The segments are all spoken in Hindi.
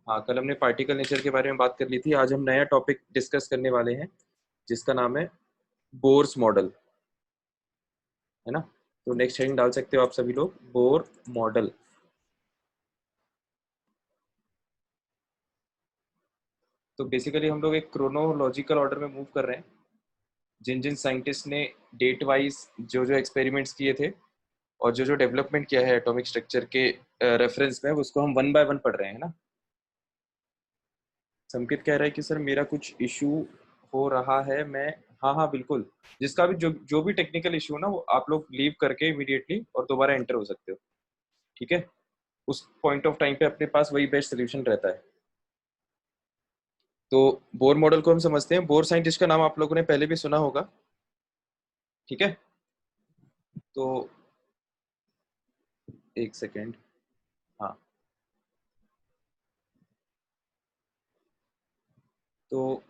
हाँ, कल हमने पार्टिकल नेचर के बारे में बात कर ली थी। आज हम नया टॉपिक डिस्कस करने वाले हैं जिसका नाम है बोर्स मॉडल, है ना। तो नेक्स्ट हेडिंग डाल सकते हो आप सभी लोग, बोर मॉडल। तो बेसिकली हम लोग एक क्रोनोलॉजिकल ऑर्डर में मूव कर रहे हैं। जिन जिन साइंटिस्ट ने डेट वाइज जो जो एक्सपेरिमेंट्स किए थे और जो जो डेवलपमेंट किया है एटॉमिक स्ट्रक्चर के रेफरेंस में, उसको हम वन बाय वन पढ़ रहे हैं ना। संकेत कह रहा है कि सर मेरा कुछ इशू हो रहा है। मैं हाँ हाँ बिल्कुल, जिसका भी जो जो भी टेक्निकल इशू ना, वो आप लोग लीव करके इमीडिएटली और दोबारा एंटर हो सकते हो, ठीक है। उस पॉइंट ऑफ टाइम पे अपने पास वही बेस्ट सोल्यूशन रहता है। तो बोर मॉडल को हम समझते हैं। बोर साइंटिस्ट का नाम आप लोगों ने पहले भी सुना होगा, ठीक है। तो एक सेकेंड, हाँ। तो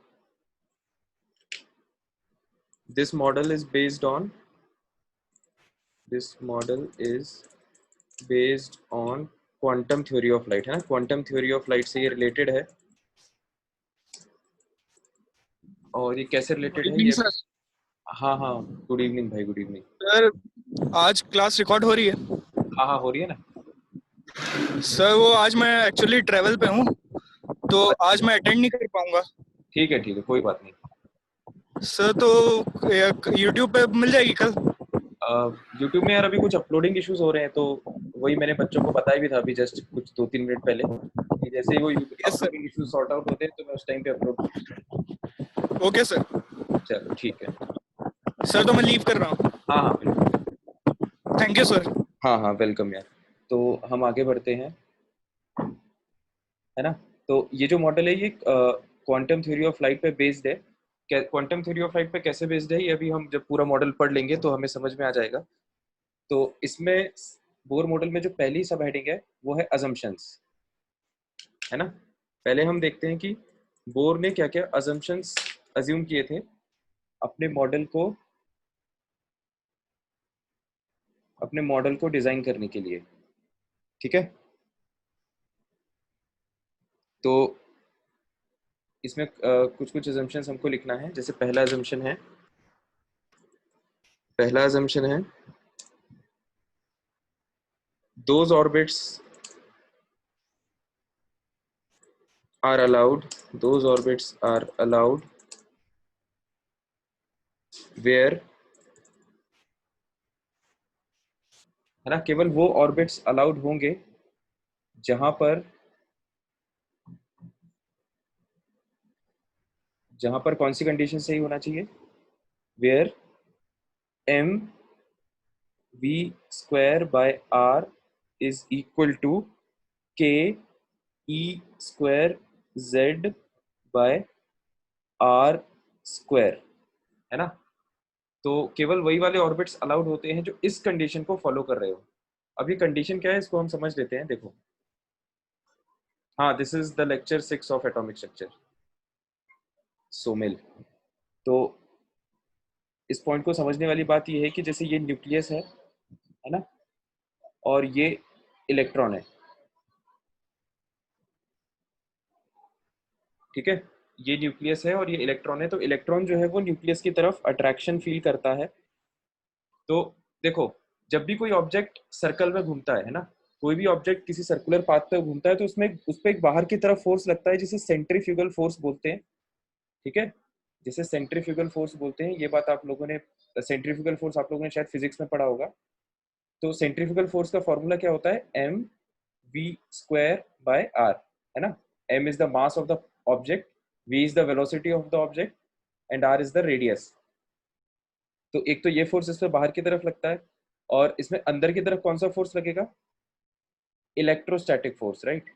this model is based on this model is based on quantum theory of light, है ना। क्वांटम थ्योरी ऑफ लाइट से ये रिलेटेड है। और ये कैसे गुड रिलेटेड है इवनिंग ये? सर। हाँ हाँ, गुड इवनिंग भाई, गुड इवनिंग। सर आज क्लास रिकॉर्ड हो रही है। हाँ हाँ, हो रही है ना। सर वो आज मैं एक्चुअली ट्रैवल पे हूँ, तो आज अच्छा, मैं अटेंड नहीं कर पाऊंगा। ठीक है, कोई बात नहीं। सर तो यूट्यूब पे मिल जाएगी कल। यूट्यूब में यार अभी कुछ अपलोडिंग इश्यूज हो रहे हैं, तो वही मैंने बच्चों को बताया भी था अभी जस्ट कुछ 2-3 मिनट पहले कि जैसे ही वो yes sir. Uploading issues sort out होते हैं तो मैं उस टाइम पे अपलोड कर दूंगा। Okay sir. चलो ठीक है। सर तो मैं लीव कर रहा हूँ। हाँ हाँ बिल्कुल बिल्कुल। Thank you sir. हाँ हाँ, वेलकम यार। तो हम आगे बढ़ते हैं, है ना। तो ये जो मॉडल है ये क्वांटम थ्योरी ऑफ लाइट पे बेस्ड है। क्वांटम थ्योरी ऑफ लाइट पे कैसे बेस्ड है ये अभी हम जब पूरा मॉडल पढ़ लेंगे तो हमें समझ में आ जाएगा। तो इसमें बोर मॉडल में जो पहली सब हेडिंग है वो है अजम्पशंस, है ना। पहले हम देखते हैं कि बोर ने क्या क्या अजम्पशंस अज्यूम किए थे अपने मॉडल को डिजाइन करने के लिए, ठीक है। तो इसमें कुछ कुछ अजम्पशंस हमको लिखना है। जैसे पहला अजम्पशन है those orbits are allowed those orbits are allowed where, है ना, केवल वो ऑर्बिट्स अलाउड होंगे जहां पर कौन सी कंडीशन सही होना चाहिए? Where m we square by r is equal to k e square z by are square, है ना। तो केवल वही वाले ऑर्बिट्स अलाउड होते हैं जो इस कंडीशन को फॉलो कर रहे हो। अब ये कंडीशन क्या है इसको हम समझ लेते हैं, देखो। हाँ, this is the lecture 6 of atomic structure, Somil. तो इस पॉइंट को समझने वाली बात यह है कि जैसे ये न्यूक्लियस है ना, और ये इलेक्ट्रॉन है, ठीक है। ये न्यूक्लियस है और ये इलेक्ट्रॉन है। तो इलेक्ट्रॉन जो है वो न्यूक्लियस की तरफ अट्रैक्शन फील करता है। तो देखो, जब भी कोई ऑब्जेक्ट सर्कल में घूमता है ना, कोई भी ऑब्जेक्ट किसी सर्कुलर पाथ पे घूमता है तो उसमें उस पर एक बाहर की तरफ फोर्स लगता है जिसे सेंट्रीफ्यूगल फोर्स बोलते हैं, ठीक है। जिसे सेंट्रीफ्यूगल फोर्स बोलते हैं, ये बात आप लोगों ने, सेंट्रीफ्यूगल फोर्स आप लोगों ने शायद फिजिक्स में पढ़ा होगा। तो सेंट्रीफ्यूगल फोर्स का फॉर्मूला क्या होता है? M we square by R, है ना। M is the mass of the object, V is the velocity of the object and R is the radius. तो एक तो ये फोर्स इसमें बाहर की तरफ लगता है, और इसमें अंदर की तरफ कौन सा फोर्स लगेगा? Electrostatic force, right.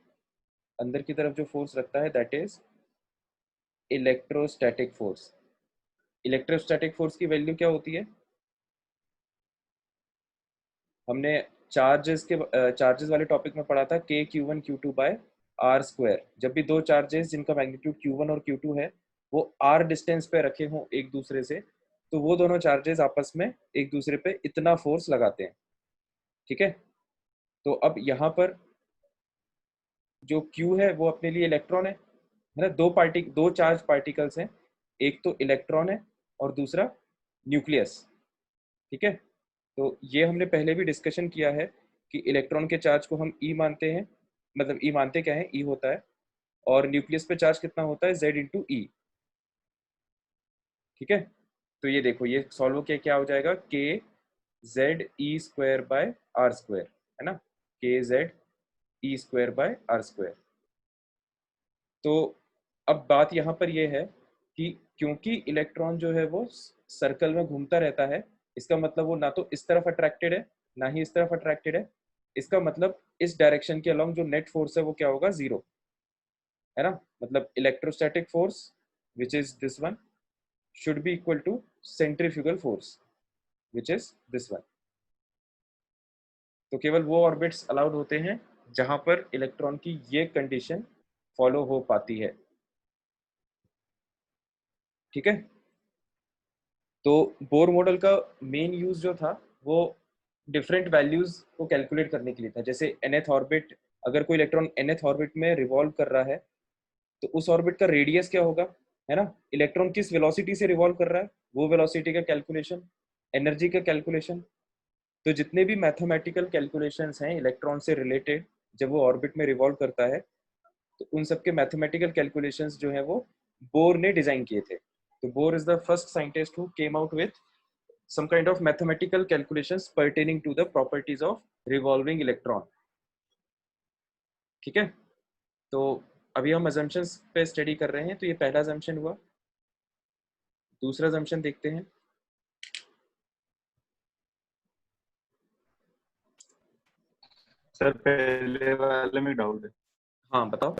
अंदर की तरफ जो फोर्स लगता है that is electrostatic force. Electrostatic force की वैल्यू क्या होती है? हमने चार्जेस वाले टॉपिक में पढ़ा था, के Q1 Q2 bye are square. जब भी दो चार्जेस जिनका मैग्नीट्यूड Q1 और Q2 है वो आर डिस्टेंस पे रखे हों एक दूसरे से, तो वो दोनों चार्जेस आपस में एक दूसरे पे इतना फोर्स लगाते हैं, ठीक है। तो अब यहाँ पर जो Q है वो अपने लिए इलेक्ट्रॉन है ना। दो चार्ज पार्टिकल्स हैं, एक तो इलेक्ट्रॉन है और दूसरा न्यूक्लियस। ठीक है, तो ये हमने पहले भी डिस्कशन किया है कि इलेक्ट्रॉन के चार्ज को हम ई मानते हैं, मतलब ई मानते क्या है, ई होता है, और न्यूक्लियस पे चार्ज कितना होता है, Z इंटू ई। ठीक है, तो ये देखो, ये सॉल्व के क्या हो जाएगा, K Z E square by are square, है ना, K Z E square by are square. तो अब बात यहाँ पर यह है कि क्योंकि इलेक्ट्रॉन जो है वो सर्कल में घूमता रहता है, इसका मतलब वो ना तो इस तरफ अट्रैक्टेड है ना ही इस तरफ अट्रैक्टेड है। इसका मतलब इस डायरेक्शन के अलोंग जो नेट फोर्स है वो क्या होगा, जीरो, है ना। मतलब electrostatic force which is this one should be equal to centrifugal force which is this one. तो केवल वो ऑर्बिट्स अलाउड होते हैं जहां पर इलेक्ट्रॉन की ये कंडीशन फॉलो हो पाती है। ठीक है, तो बोर मॉडल का मेन यूज जो था वो डिफरेंट वैल्यूज को कैलकुलेट करने के लिए था। जैसे nth ऑर्बिट, अगर कोई इलेक्ट्रॉन nth ऑर्बिट में रिवॉल्व कर रहा है तो उस ऑर्बिट का रेडियस क्या होगा, है ना। इलेक्ट्रॉन किस वेलोसिटी से रिवॉल्व कर रहा है, वो वेलोसिटी का कैलकुलेशन, एनर्जी का कैलकुलेशन। तो जितने भी मैथमेटिकल कैलकुलेशंस हैं इलेक्ट्रॉन से रिलेटेड जब वो ऑर्बिट में रिवॉल्व करता है, तो उन सबके मैथमेटिकल कैलकुलेशंस जो है वो बोर ने डिजाइन किए थे। तो bore is the first scientist who came out with some kind of mathematical calculations pertaining to the properties of revolving electron। ठीक है, तो अभी हम assumptions पे स्टडी कर रहे हैं। तो ये पहला assumption हुआ। दूसरा assumption देखते हैं। सर पहले वाले में डाउट है। हाँ बताओ।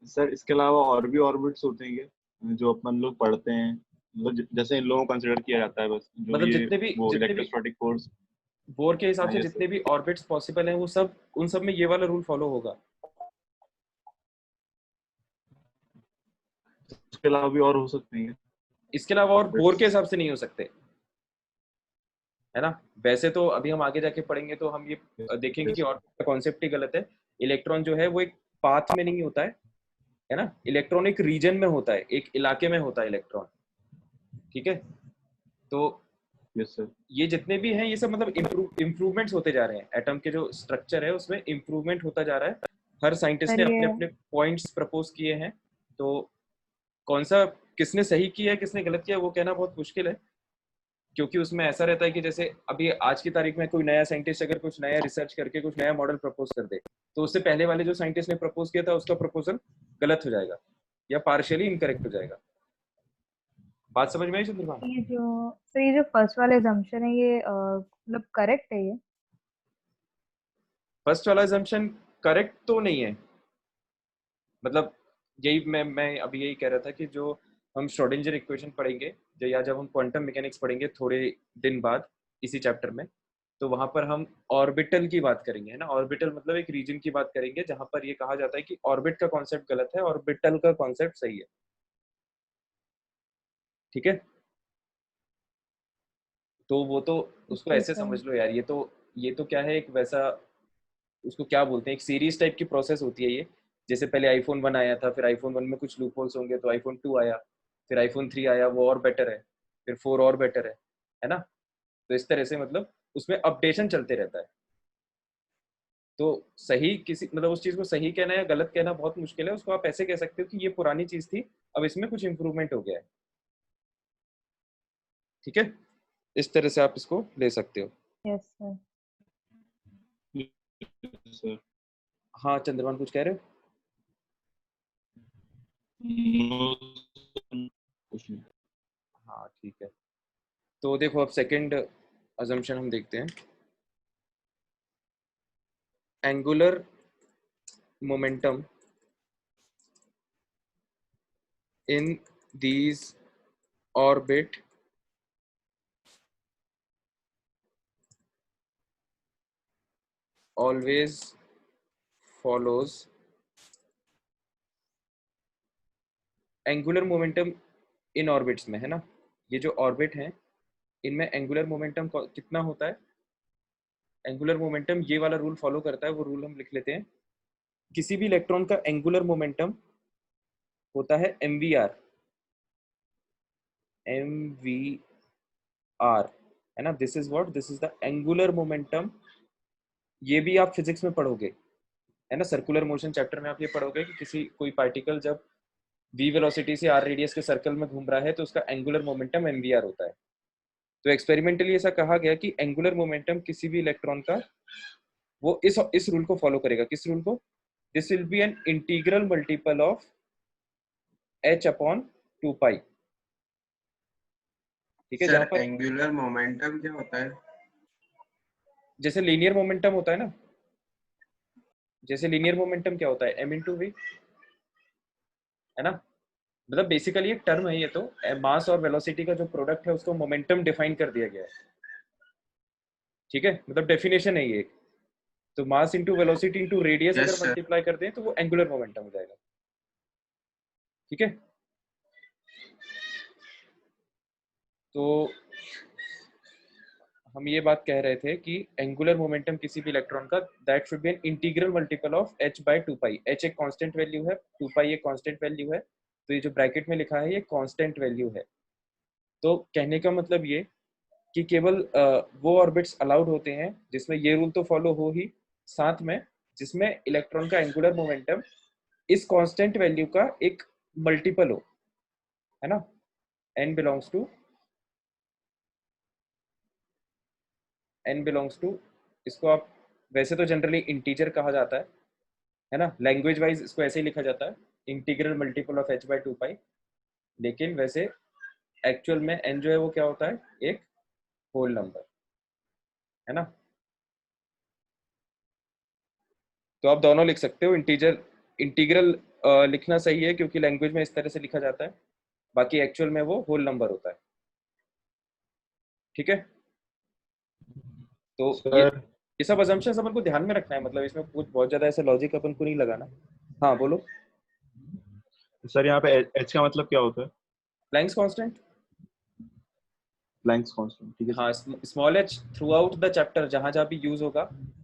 सर इसके अलावा और भी ऑर्बिट्स होते हैं क्या जो अपन लोग पढ़ते हैं, मतलब जैसे इन लोगों को कंसिडर किया जाता है बस, जो मतलब ये वो जितने भी इलेक्ट्रोस्टैटिक फोर्स। बोर के हिसाब हाँ से यस जितने सर। भी ऑर्बिट्स पॉसिबल हैं वो सब, उन सब में ये वाला रूल फॉलो होगा। इसके अलावा भी और हो सकते हैं इसके अलावा और बोर के ऑर्बिट्स? हिसाब से नहीं हो सकते, है ना। वैसे तो अभी हम आगे जाके पढ़ेंगे तो हम ये देखेंगे कि ऑर्बिट का कॉन्सेप्ट ही गलत है। इलेक्ट्रॉन जो है वो एक पाथ में नहीं होता है ना। इलेक्ट्रॉन एक रीजन में होता है, एक इलाके में होता है इलेक्ट्रॉन। ठीक है, तो यस सर। ये जितने भी हैं ये सब मतलब इम्प्रूवमेंट्स होते जा रहे हैं। एटम के जो स्ट्रक्चर है उसमें इम्प्रूवमेंट होता जा रहा है। हर साइंटिस्ट सर ने ये अपने अपने पॉइंट्स प्रपोज किए हैं। तो कौन सा, किसने सही किया है किसने गलत किया है वो कहना बहुत मुश्किल है, क्योंकि उसमें ऐसा रहता है कि जैसे अभी आज की तारीख में कोई नया साइंटिस्ट अगर कुछ नया रिसर्च करके कुछ नया मॉडल प्रपोज कर दे, तो उससे पहले वाले जो साइंटिस्ट ने प्रपोज किया था उसका प्रपोजल गलत हो जाएगा या पार्शियली इनकरेक्ट हो जाएगा। बात समझ में आई चंद्रभान? ये जो फर्स्ट वाला assumption है ये मतलब करेक्ट है ये? फर्स्ट वाला assumption करेक्ट तो नहीं है। मतलब यही मैं अभी यही कह रहा था कि जो हम श्रोडिंगर इक्वेशन पढ़ेंगे या जब हम क्वांटम मैकेनिक्स पढ़ेंगे थोड़े दिन बाद इसी चैप्टर में, तो वहां पर हम ऑर्बिटल की बात करेंगे, है ना। ऑर्बिटल मतलब एक रीजन की बात करेंगे जहां पर ये कहा जाता है कि ऑर्बिट का कॉन्सेप्ट गलत है, ऑर्बिटल का कॉन्सेप्ट सही है। ठीक है, तो वो तो उसको ओके ऐसे सर। समझ लो यार, ये तो क्या है, एक वैसा, उसको क्या बोलते हैं, एक सीरीज टाइप की प्रोसेस होती है ये। जैसे पहले आईफोन 1 आया था, फिर आईफोन 1 में कुछ लूप होल्स होंगे तो आईफोन 2 आया, फिर आईफोन 3 आया वो और बेटर है, फिर 4 और बेटर है ना। तो इस तरह से मतलब उसमें अपडेशन चलते रहता है। तो सही किसी मतलब उस चीज को सही कहना या गलत कहना बहुत मुश्किल है। उसको आप ऐसे कह सकते हो कि ये पुरानी चीज थी, अब इसमें कुछ इंप्रूवमेंट हो गया है। ठीक है, इस तरह से आप इसको ले सकते हो। Yes sir. सर हाँ चंद्रमान कुछ कह रहे हो? कुछ नहीं। हाँ ठीक है, तो देखो अब सेकंड अजम्पशन हम देखते हैं। Angular momentum in these orbit always follows angular momentum in orbits में, है ना। ये जो ऑर्बिट हैं इनमें एंगुलर मोमेंटम कितना होता है, एंगुलर मोमेंटम ये वाला रूल फॉलो करता है, वो रूल हम लिख लेते हैं। किसी भी इलेक्ट्रॉन का एंगुलर मोमेंटम होता है mvr, mvr, है ना। This is what, this is the angular momentum. ये भी आप फिजिक्स में पढ़ोगे, है ना, सर्कुलर मोशन चैप्टर में आप ये पढ़ोगे कि किसी कोई पार्टिकल जब v वेलोसिटी से r रेडियस के सर्कल में घूम रहा है तो उसका एंगुलर मोमेंटम mvr होता है। तो एक्सपेरिमेंटली ऐसा कहा गया कि एंगुलर मोमेंटम किसी भी इलेक्ट्रॉन का वो इस रूल को फॉलो करेगा। किस रूल को? This will be an integral multiple of h upon 2 पाई। ठीक है, जहां सर पर एंगुलर मोमेंटम क्या होता है? जैसे लीनियर मोमेंटम होता है ना, जैसे लीनियर मोमेंटम क्या होता है, m इंटू वी, है ना। मतलब बेसिकली एक टर्म है ये, तो मास और वेलोसिटी का जो प्रोडक्ट है उसको मोमेंटम डिफाइन कर दिया गया है। ठीक है, मतलब डेफिनेशन है ये। तो mass into velocity into radius yes अगर सर। मल्टीप्लाई कर दें तो वो एंगुलर मोमेंटम हो जाएगा। ठीक है, तो हम ये बात कह रहे थे कि एंगुलर मोमेंटम किसी भी इलेक्ट्रॉन का that should be an integral multiple of h by 2 pi. h एक कांस्टेंट वैल्यू है, 2 पाई एक कांस्टेंट वैल्यू है, तो ये जो ब्रैकेट में लिखा है ये कांस्टेंट वैल्यू है। तो कहने का मतलब ये कि केवल वो ऑर्बिट्स अलाउड होते हैं जिसमें ये रूल तो फॉलो हो ही, साथ में जिसमें इलेक्ट्रॉन का एंगुलर मोमेंटम इस कांस्टेंट वैल्यू का एक मल्टीपल हो, है ना। n बिलोंग्स टू, इसको आप वैसे तो जनरली इंटीजर कहा जाता है ना, लैंग्वेज वाइज इसको ऐसे ही लिखा जाता है, integral multiple of h by 2 pi. लेकिन वैसे एक्चुअल में n जो है वो क्या होता है, एक होल नंबर, है ना। तो आप दोनों लिख सकते हो, इंटीग्रल लिखना सही है क्योंकि लैंग्वेज में इस तरह से लिखा जाता है, बाकी एक्चुअल में वो होल नंबर होता है। ठीक है, तो सर ये सब अजम्पशंस अपन को ध्यान में रखना है, मतलब इसमें कुछ बहुत ज्यादा ऐसा लॉजिक अपन को नहीं लगाना। हाँ बोलो। सर यहाँ पे एच का मतलब क्या होता है? Planck's constant. प्लैंक्स कांस्टेंट, ठीक है हाँ, sir. Small h through out the chapter जहां जहां भी यूज होगा,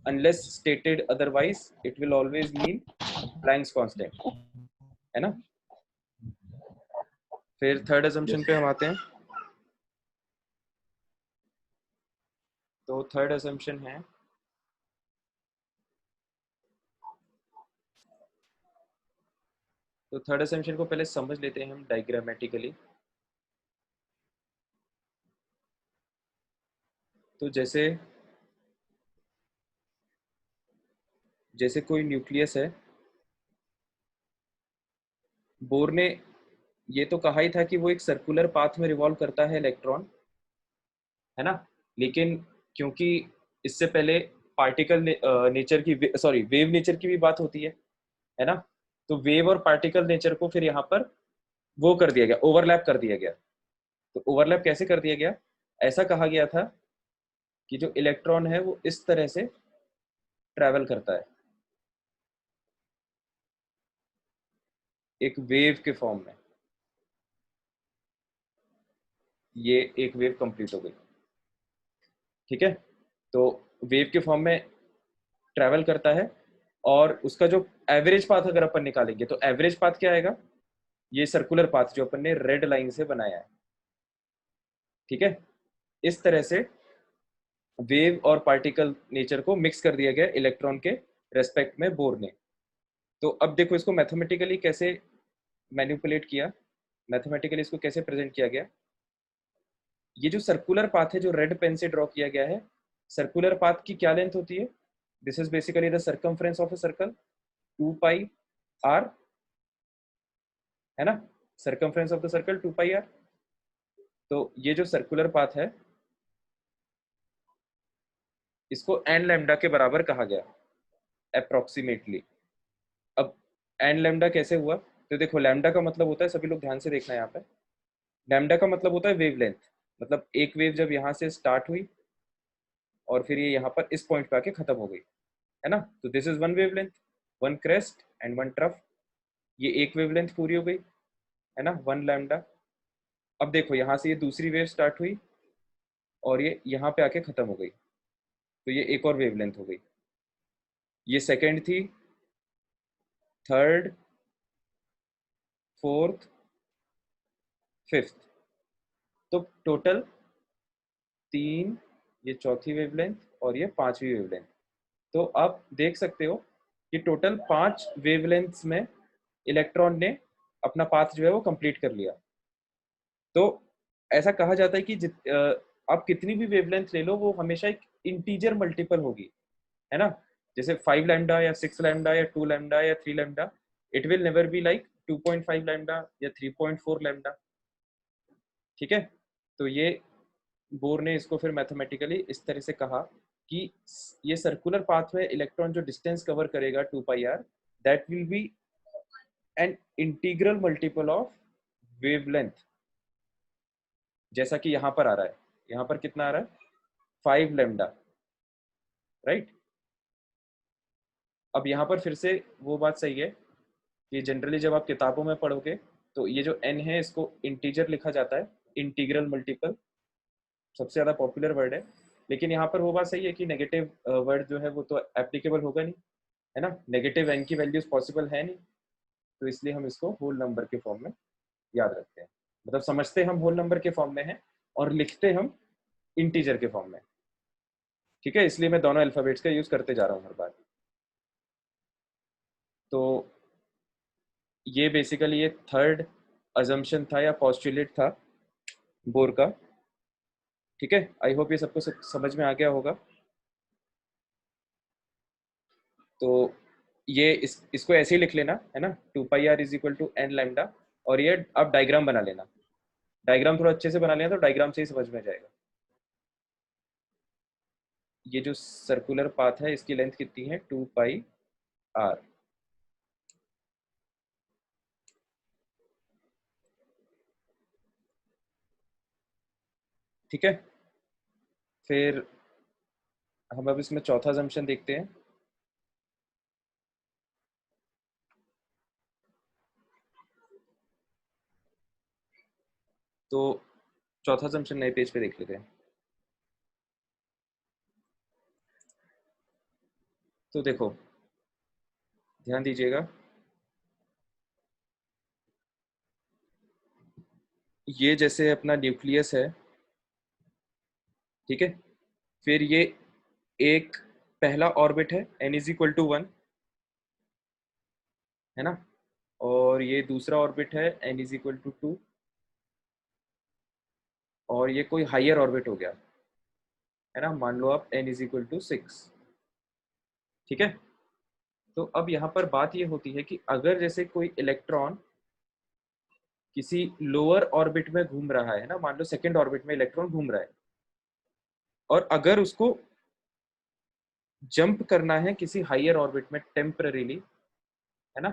unless stated otherwise, it will always mean Planck's constant, है ना। फिर थर्ड अजम्पशन यस पे हम आते हैं। तो थर्ड अजम्पशन है, तो थर्ड अजम्पशन को पहले समझ लेते हैं हम डायग्रामेटिकली। तो जैसे जैसे कोई न्यूक्लियस है, बोर ने ये तो कहा ही था कि वो एक सर्कुलर पाथ में रिवॉल्व करता है इलेक्ट्रॉन, है ना। लेकिन क्योंकि इससे पहले पार्टिकल नेचर की, सॉरी वेव नेचर की भी बात होती है ना, तो वेव और पार्टिकल नेचर को फिर यहाँ पर वो कर दिया गया, ओवरलैप कर दिया गया। तो ओवरलैप कैसे कर दिया गया? ऐसा कहा गया था कि जो इलेक्ट्रॉन है वो इस तरह से ट्रैवल करता है एक वेव के फॉर्म में। ये एक वेव कंप्लीट हो गई, ठीक है। तो वेव के फॉर्म में ट्रैवल करता है, और उसका जो एवरेज पाथ अगर अपन निकालेंगे तो एवरेज पाथ क्या आएगा, ये सर्कुलर पाथ जो अपन ने रेड लाइन से बनाया है। ठीक है, इस तरह से वेव और पार्टिकल नेचर को मिक्स कर दिया गया इलेक्ट्रॉन के रेस्पेक्ट में बोर ने। तो अब देखो इसको मैथमेटिकली कैसे मैनिपुलेट किया, मैथमेटिकली इसको कैसे प्रेजेंट किया गया। ये जो सर्कुलर पाथ है जो रेड पेन से ड्रॉ किया गया है, सर्कुलर पाथ की क्या लेंथ होती है? This is basically the circumference of a circle, 2 pi R, है ना। Circumference of the circle 2 pi R. तो ये जो सर्कुलर पाथ है इसको एन लैम्डा के बराबर कहा गया अप्रोक्सीमेटली। अब एन लैम्डा कैसे हुआ? तो देखो लैम्डा का मतलब होता है, सभी लोग ध्यान से देखना यहाँ पे, लैम्डा का मतलब होता है वेव लेंथ। मतलब एक वेव जब यहाँ से स्टार्ट हुई और फिर ये यहाँ पर इस पॉइंट पे आके खत्म हो गई, है ना। तो this is one wavelength, one crest and one trough. ये एक वेवलेंथ पूरी हो गई, है ना, वन लैम्डा। अब देखो यहाँ से ये दूसरी वेव स्टार्ट हुई और ये यहाँ पे आके खत्म हो गई, तो ये एक और वेवलेंथ हो गई। ये सेकंड थी, थर्ड, फोर्थ, फिफ्थ, तो टोटल 3, ये चौथी वेवलेंथ और ये 5वीं वेवलेंथ। तो आप देख सकते हो कि टोटल 5 वेवलेंथ्स में इलेक्ट्रॉन ने अपना पाथ जो है वो कंप्लीट कर लिया। तो ऐसा कहा जाता है कि आप कितनी भी वेवलेंथ ले लो वो हमेशा एक इंटीजर मल्टीपल होगी, है ना। जैसे 5 लैम्डा या 6 लैम्डा या 2 लैम्डा या 3 lambda, it will never be like 2.5 lambda या 3.4 लैम्डा। ठीक है, तो ये बोर ने इसको फिर मैथमेटिकली इस तरह से कहा कि ये सर्कुलर पाथ में इलेक्ट्रॉन जो डिस्टेंस कवर करेगा 2πr, that will B an integral multiple of wavelength, जैसा कि यहाँ पर आ रहा है। यहाँ पर कितना आ रहा है? 5 लैम्डा, राइट। अब यहाँ पर फिर से वो बात सही है कि जनरली जब आप किताबों में पढ़ोगे तो ये जो n है इसको इंटीजर लिखा जाता है, इंटीग्रल मल्टीपल सबसे ज़्यादा पॉपुलर वर्ड है। लेकिन यहाँ पर वो बात सही है कि नेगेटिव वर्ड जो है वो तो एप्लीकेबल होगा नहीं, है ना। नेगेटिव n की वैल्यूज पॉसिबल है नहीं, तो इसलिए हम इसको होल नंबर के फॉर्म में याद रखते हैं। मतलब समझते हम होल नंबर के फॉर्म में हैं और लिखते हम इंटीजर के फॉर्म में। ठीक है, इसलिए मैं दोनों अल्फाबेट्स का यूज करते जा रहा हूँ हर बार। तो ये बेसिकली ये थर्ड अजम्पशन था या पॉस्टुलेट था बोर का। ठीक है, आई होप ये सबको समझ में आ गया होगा। तो ये इसको ऐसे ही लिख लेना, है ना, 2πr is equal to n lambda. और ये आप डायग्राम बना लेना, डायग्राम थोड़ा अच्छे से बना लेना तो डायग्राम से ही समझ में जाएगा। ये जो सर्कुलर पाथ है इसकी लेंथ कितनी है? 2πr। ठीक है, फिर हम अब इसमें चौथा असम्पशन देखते हैं। तो चौथा असम्पशन नए पेज पे देख लेते हैं। तो देखो, ध्यान दीजिएगा, ये जैसे अपना न्यूक्लियस है, ठीक है। फिर ये एक पहला ऑर्बिट है n इज इक्वल टू 1, है ना। और ये दूसरा ऑर्बिट है n इज इक्वल टू 2, और ये कोई हायर ऑर्बिट हो गया, है ना। मान लो आप n इज इक्वल टू 6। ठीक है, तो अब यहाँ पर बात ये होती है कि अगर जैसे कोई इलेक्ट्रॉन किसी लोअर ऑर्बिट में घूम रहा है ना, मान लो सेकेंड ऑर्बिट में इलेक्ट्रॉन घूम रहा है, और अगर उसको जंप करना है किसी हायर ऑर्बिट में टेम्पररीली, है ना,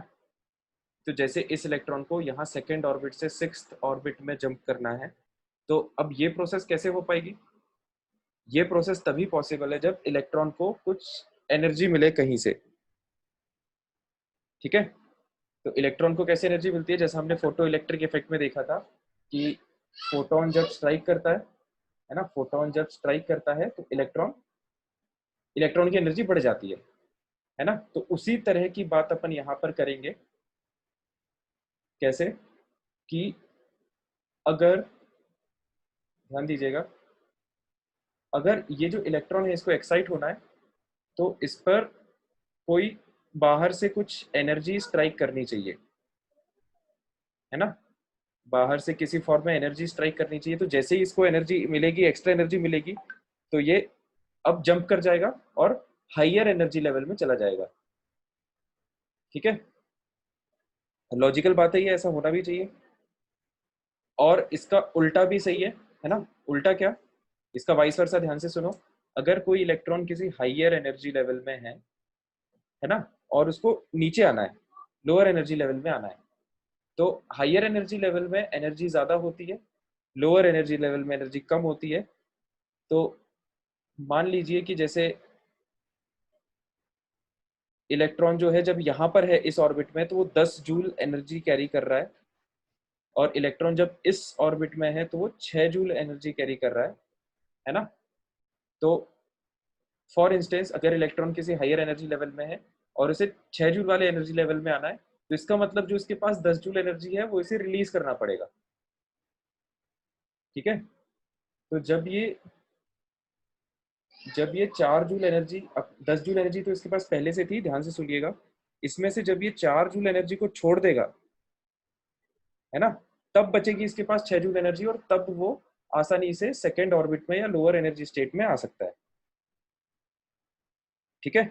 तो जैसे इस इलेक्ट्रॉन को यहाँ सेकेंड ऑर्बिट से सिक्स्थ ऑर्बिट में जंप करना है, तो अब ये प्रोसेस कैसे हो पाएगी? ये प्रोसेस तभी पॉसिबल है जब इलेक्ट्रॉन को कुछ एनर्जी मिले कहीं से। ठीक है, तो इलेक्ट्रॉन को कैसे एनर्जी मिलती है? जैसा हमने फोटो इलेक्ट्रिक इफेक्ट में देखा था कि फोटोन जब स्ट्राइक करता है ना, फोटोन जब स्ट्राइक करता है तो इलेक्ट्रॉन की एनर्जी बढ़ जाती है ना। तो उसी तरह की बात अपन यहाँ पर करेंगे। कैसे? कि अगर, ध्यान दीजिएगा, अगर ये जो इलेक्ट्रॉन है इसको एक्साइट होना है तो इस पर कोई बाहर से कुछ एनर्जी स्ट्राइक करनी चाहिए, है ना। बाहर से किसी फॉर्म में एनर्जी स्ट्राइक करनी चाहिए। तो जैसे ही इसको एनर्जी मिलेगी, एक्स्ट्रा एनर्जी मिलेगी, तो ये अब जंप कर जाएगा और हायर एनर्जी लेवल में चला जाएगा। ठीक है, लॉजिकल बात है ये, ऐसा होना भी चाहिए। और इसका उल्टा भी सही है ना। उल्टा क्या? इसका वाइस वर्सा, ध्यान से सुनो। अगर कोई इलेक्ट्रॉन किसी हायर एनर्जी लेवल में है ना, और उसको नीचे आना है, लोअर एनर्जी लेवल में आना है, तो हायर एनर्जी लेवल में एनर्जी ज्यादा होती है, लोअर एनर्जी लेवल में एनर्जी कम होती है। तो मान लीजिए कि जैसे इलेक्ट्रॉन जो है जब यहाँ पर है इस ऑर्बिट में तो वो 10 जूल एनर्जी कैरी कर रहा है, और इलेक्ट्रॉन जब इस ऑर्बिट में है तो वो 6 जूल एनर्जी कैरी कर रहा है ना। तो फॉर इंस्टेंस अगर इलेक्ट्रॉन किसी हायर एनर्जी लेवल में है और उसे 6 जूल वाले एनर्जी लेवल में आना है, तो इसका मतलब जो इसके पास 10 जूल एनर्जी है वो इसे रिलीज करना पड़ेगा। ठीक है, तो जब ये 4 जूल एनर्जी, 10 जूल एनर्जी तो इसके पास पहले से थी, ध्यान से सुनिएगा, इसमें से जब ये 4 जूल एनर्जी को छोड़ देगा, है ना, तब बचेगी इसके पास 6 जूल एनर्जी, और तब वो आसानी से सेकेंड ऑर्बिट में या लोअर एनर्जी स्टेट में आ सकता है। ठीक है,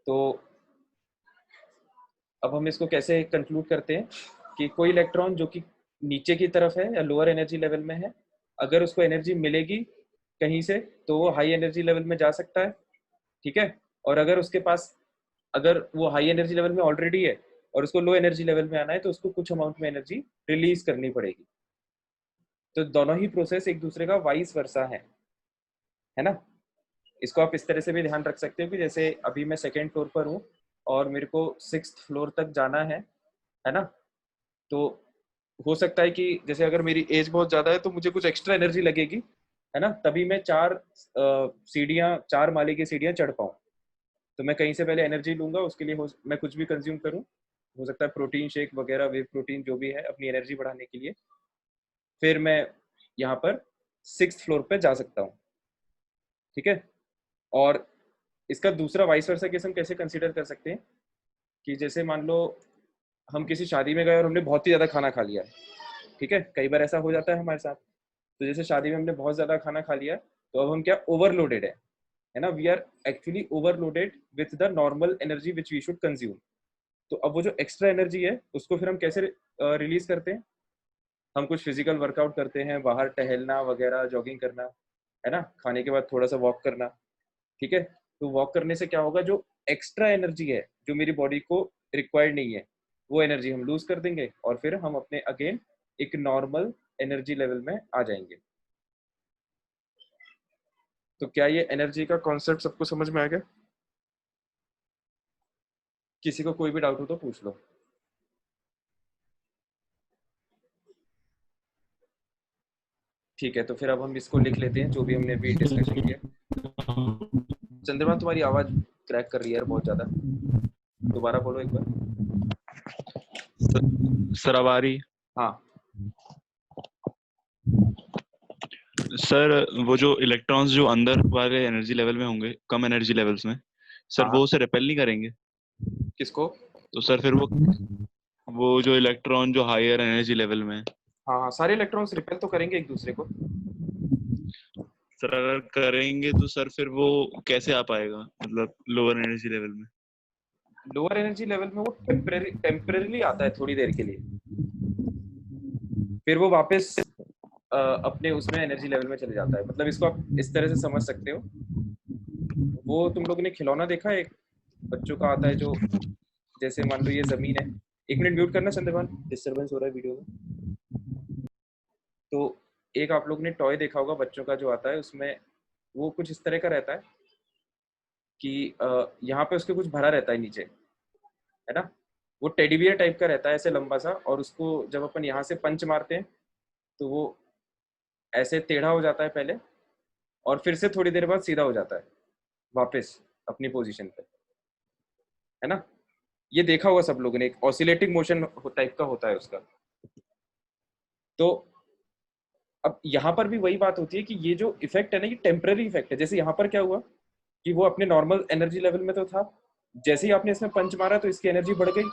तो अब हम इसको कैसे कंक्लूड करते हैं कि कोई इलेक्ट्रॉन जो कि नीचे की तरफ है या लोअर एनर्जी लेवल में है, अगर उसको एनर्जी मिलेगी कहीं से तो वो हाई एनर्जी लेवल में जा सकता है। ठीक है, और अगर उसके पास, अगर वो हाई एनर्जी लेवल में ऑलरेडी है और उसको लो एनर्जी लेवल में आना है, तो उसको कुछ अमाउंट में एनर्जी रिलीज करनी पड़ेगी। तो दोनों ही प्रोसेस एक दूसरे का वाइस वर्सा है ना। इसको आप इस तरह से भी ध्यान रख सकते हो कि जैसे अभी मैं सेकेंड फ्लोर पर हूँ और मेरे को 6th फ्लोर तक जाना है ना, तो हो सकता है कि जैसे अगर मेरी एज बहुत ज्यादा है तो मुझे कुछ एक्स्ट्रा एनर्जी लगेगी, है ना, तभी मैं 4 माले की सीढ़ियाँ चढ़ पाऊँ। तो मैं कहीं से पहले एनर्जी लूंगा, उसके लिए मैं कुछ भी कंज्यूम करूँ, हो सकता है प्रोटीन शेक वगैरह, वे प्रोटीन जो भी है, अपनी एनर्जी बढ़ाने के लिए, फिर मैं यहाँ पर 6th फ्लोर पे जा सकता हूँ। ठीक है, और इसका दूसरा वाइस वर्सा केस हम कैसे कंसीडर कर सकते हैं कि जैसे मान लो हम किसी शादी में गए और हमने बहुत ही ज़्यादा खाना खा लिया। ठीक है, कई बार ऐसा हो जाता है हमारे साथ। तो जैसे शादी में हमने बहुत ज़्यादा खाना खा लिया, तो अब हम क्या ओवरलोडेड है ना, we are actually overloaded with the normal energy which we should consume. तो अब वो जो एक्स्ट्रा एनर्जी है उसको फिर हम कैसे रिलीज करते हैं, हम कुछ फिजिकल वर्कआउट करते हैं, बाहर टहलना वगैरह, जॉगिंग करना, है ना, खाने के बाद थोड़ा सा वॉक करना। ठीक है, तो वॉक करने से क्या होगा, जो एक्स्ट्रा एनर्जी है जो मेरी बॉडी को रिक्वायर्ड नहीं है, वो एनर्जी हम लूज कर देंगे और फिर हम अपने अगेन एक नॉर्मल एनर्जी लेवल में आ जाएंगे। तो क्या ये एनर्जी का कॉन्सेप्ट सबको समझ में आ गया? किसी को कोई भी डाउट हो तो पूछ लो। ठीक है, तो फिर अब हम इसको लिख लेते हैं जो भी हमने अभी डिस्कशन किया। चंद्रमा, तुम्हारी आवाज क्रैक कर रही है यार बहुत ज्यादा, दोबारा बोलो एक बार। सर अब आ रही? हाँ, सर वो जो इलेक्ट्रॉन्स जो अंदर वाले एनर्जी लेवल में होंगे, कम एनर्जी लेवल्स में, सर हाँ, वो उसे रिपेल नहीं करेंगे? किसको? तो सर फिर वो जो इलेक्ट्रॉन जो हायर एनर्जी लेवल में है, हाँ हाँ, सारे इलेक्ट्रॉन्स रिपेल तो करेंगे एक दूसरे को। सर अगर करेंगे तो सर फिर वो कैसे आ पाएगा, मतलब लोअर एनर्जी लेवल में? लोअर एनर्जी लेवल में वो टेम्परेली आता है थोड़ी देर के लिए, फिर वो वापस अपने उसमें एनर्जी लेवल में चले जाता है। मतलब इसको आप इस तरह से समझ सकते हो, वो तुम लोगों ने खिलौना देखा है, एक बच्चों का आता है जो, जैसे मान लो ये जमीन है, 1 मिनट म्यूट करना चंद्रभान, डिस्टरबेंस हो रहा है वीडियो में। तो एक आप लोग ने टॉय देखा होगा बच्चों का जो आता है, उसमें वो कुछ इस तरह का रहता है कि यहाँ पे उसके कुछ भरा रहता है नीचे, है ना, वो टेडी बियर टाइप का रहता है ऐसे लंबा सा, और उसको जब अपन यहाँ से पंच मारते हैं तो वो ऐसे टेढ़ा हो जाता है पहले, और फिर से थोड़ी देर बाद सीधा हो जाता है वापस अपनी पोजीशन पे, है ना। ये देखा होगा सब लोगों ने, एक ऑसिलेटिंग मोशन टाइप का होता है उसका। तो अब यहाँ पर भी वही बात होती है कि ये जो इफेक्ट है ना, ये टेम्पररी इफेक्ट है। जैसे यहाँ पर क्या हुआ कि वो अपने नॉर्मल एनर्जी लेवल में तो था, जैसे ही आपने इसमें पंच मारा तो इसकी एनर्जी बढ़ गई,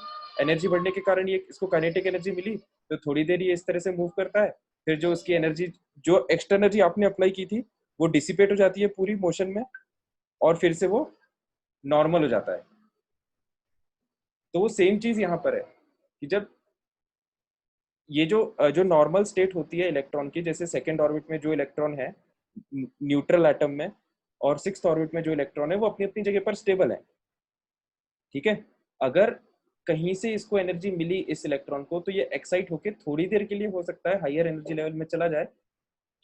एनर्जी बढ़ने के कारण ये इसको काइनेटिक एनर्जी मिली, तो थोड़ी देर ये इस तरह से मूव करता है, फिर जो उसकी एनर्जी, जो एक्स्ट्रा एनर्जी आपने अप्लाई की थी, वो डिसिपेट हो जाती है पूरी मोशन में, और फिर से वो नॉर्मल हो जाता है। तो वो सेम चीज यहाँ पर है कि जब ये जो नॉर्मल स्टेट होती है इलेक्ट्रॉन की, जैसे सेकेंड ऑर्बिट में जो इलेक्ट्रॉन है न्यूट्रल एटम में, और 6th ऑर्बिट में जो इलेक्ट्रॉन है वो अपनी अपनी जगह पर स्टेबल है। ठीक है, अगर कहीं से इसको एनर्जी मिली इस इलेक्ट्रॉन को, तो ये एक्साइट होके थोड़ी देर के लिए हो सकता है हायर एनर्जी लेवल में चला जाए।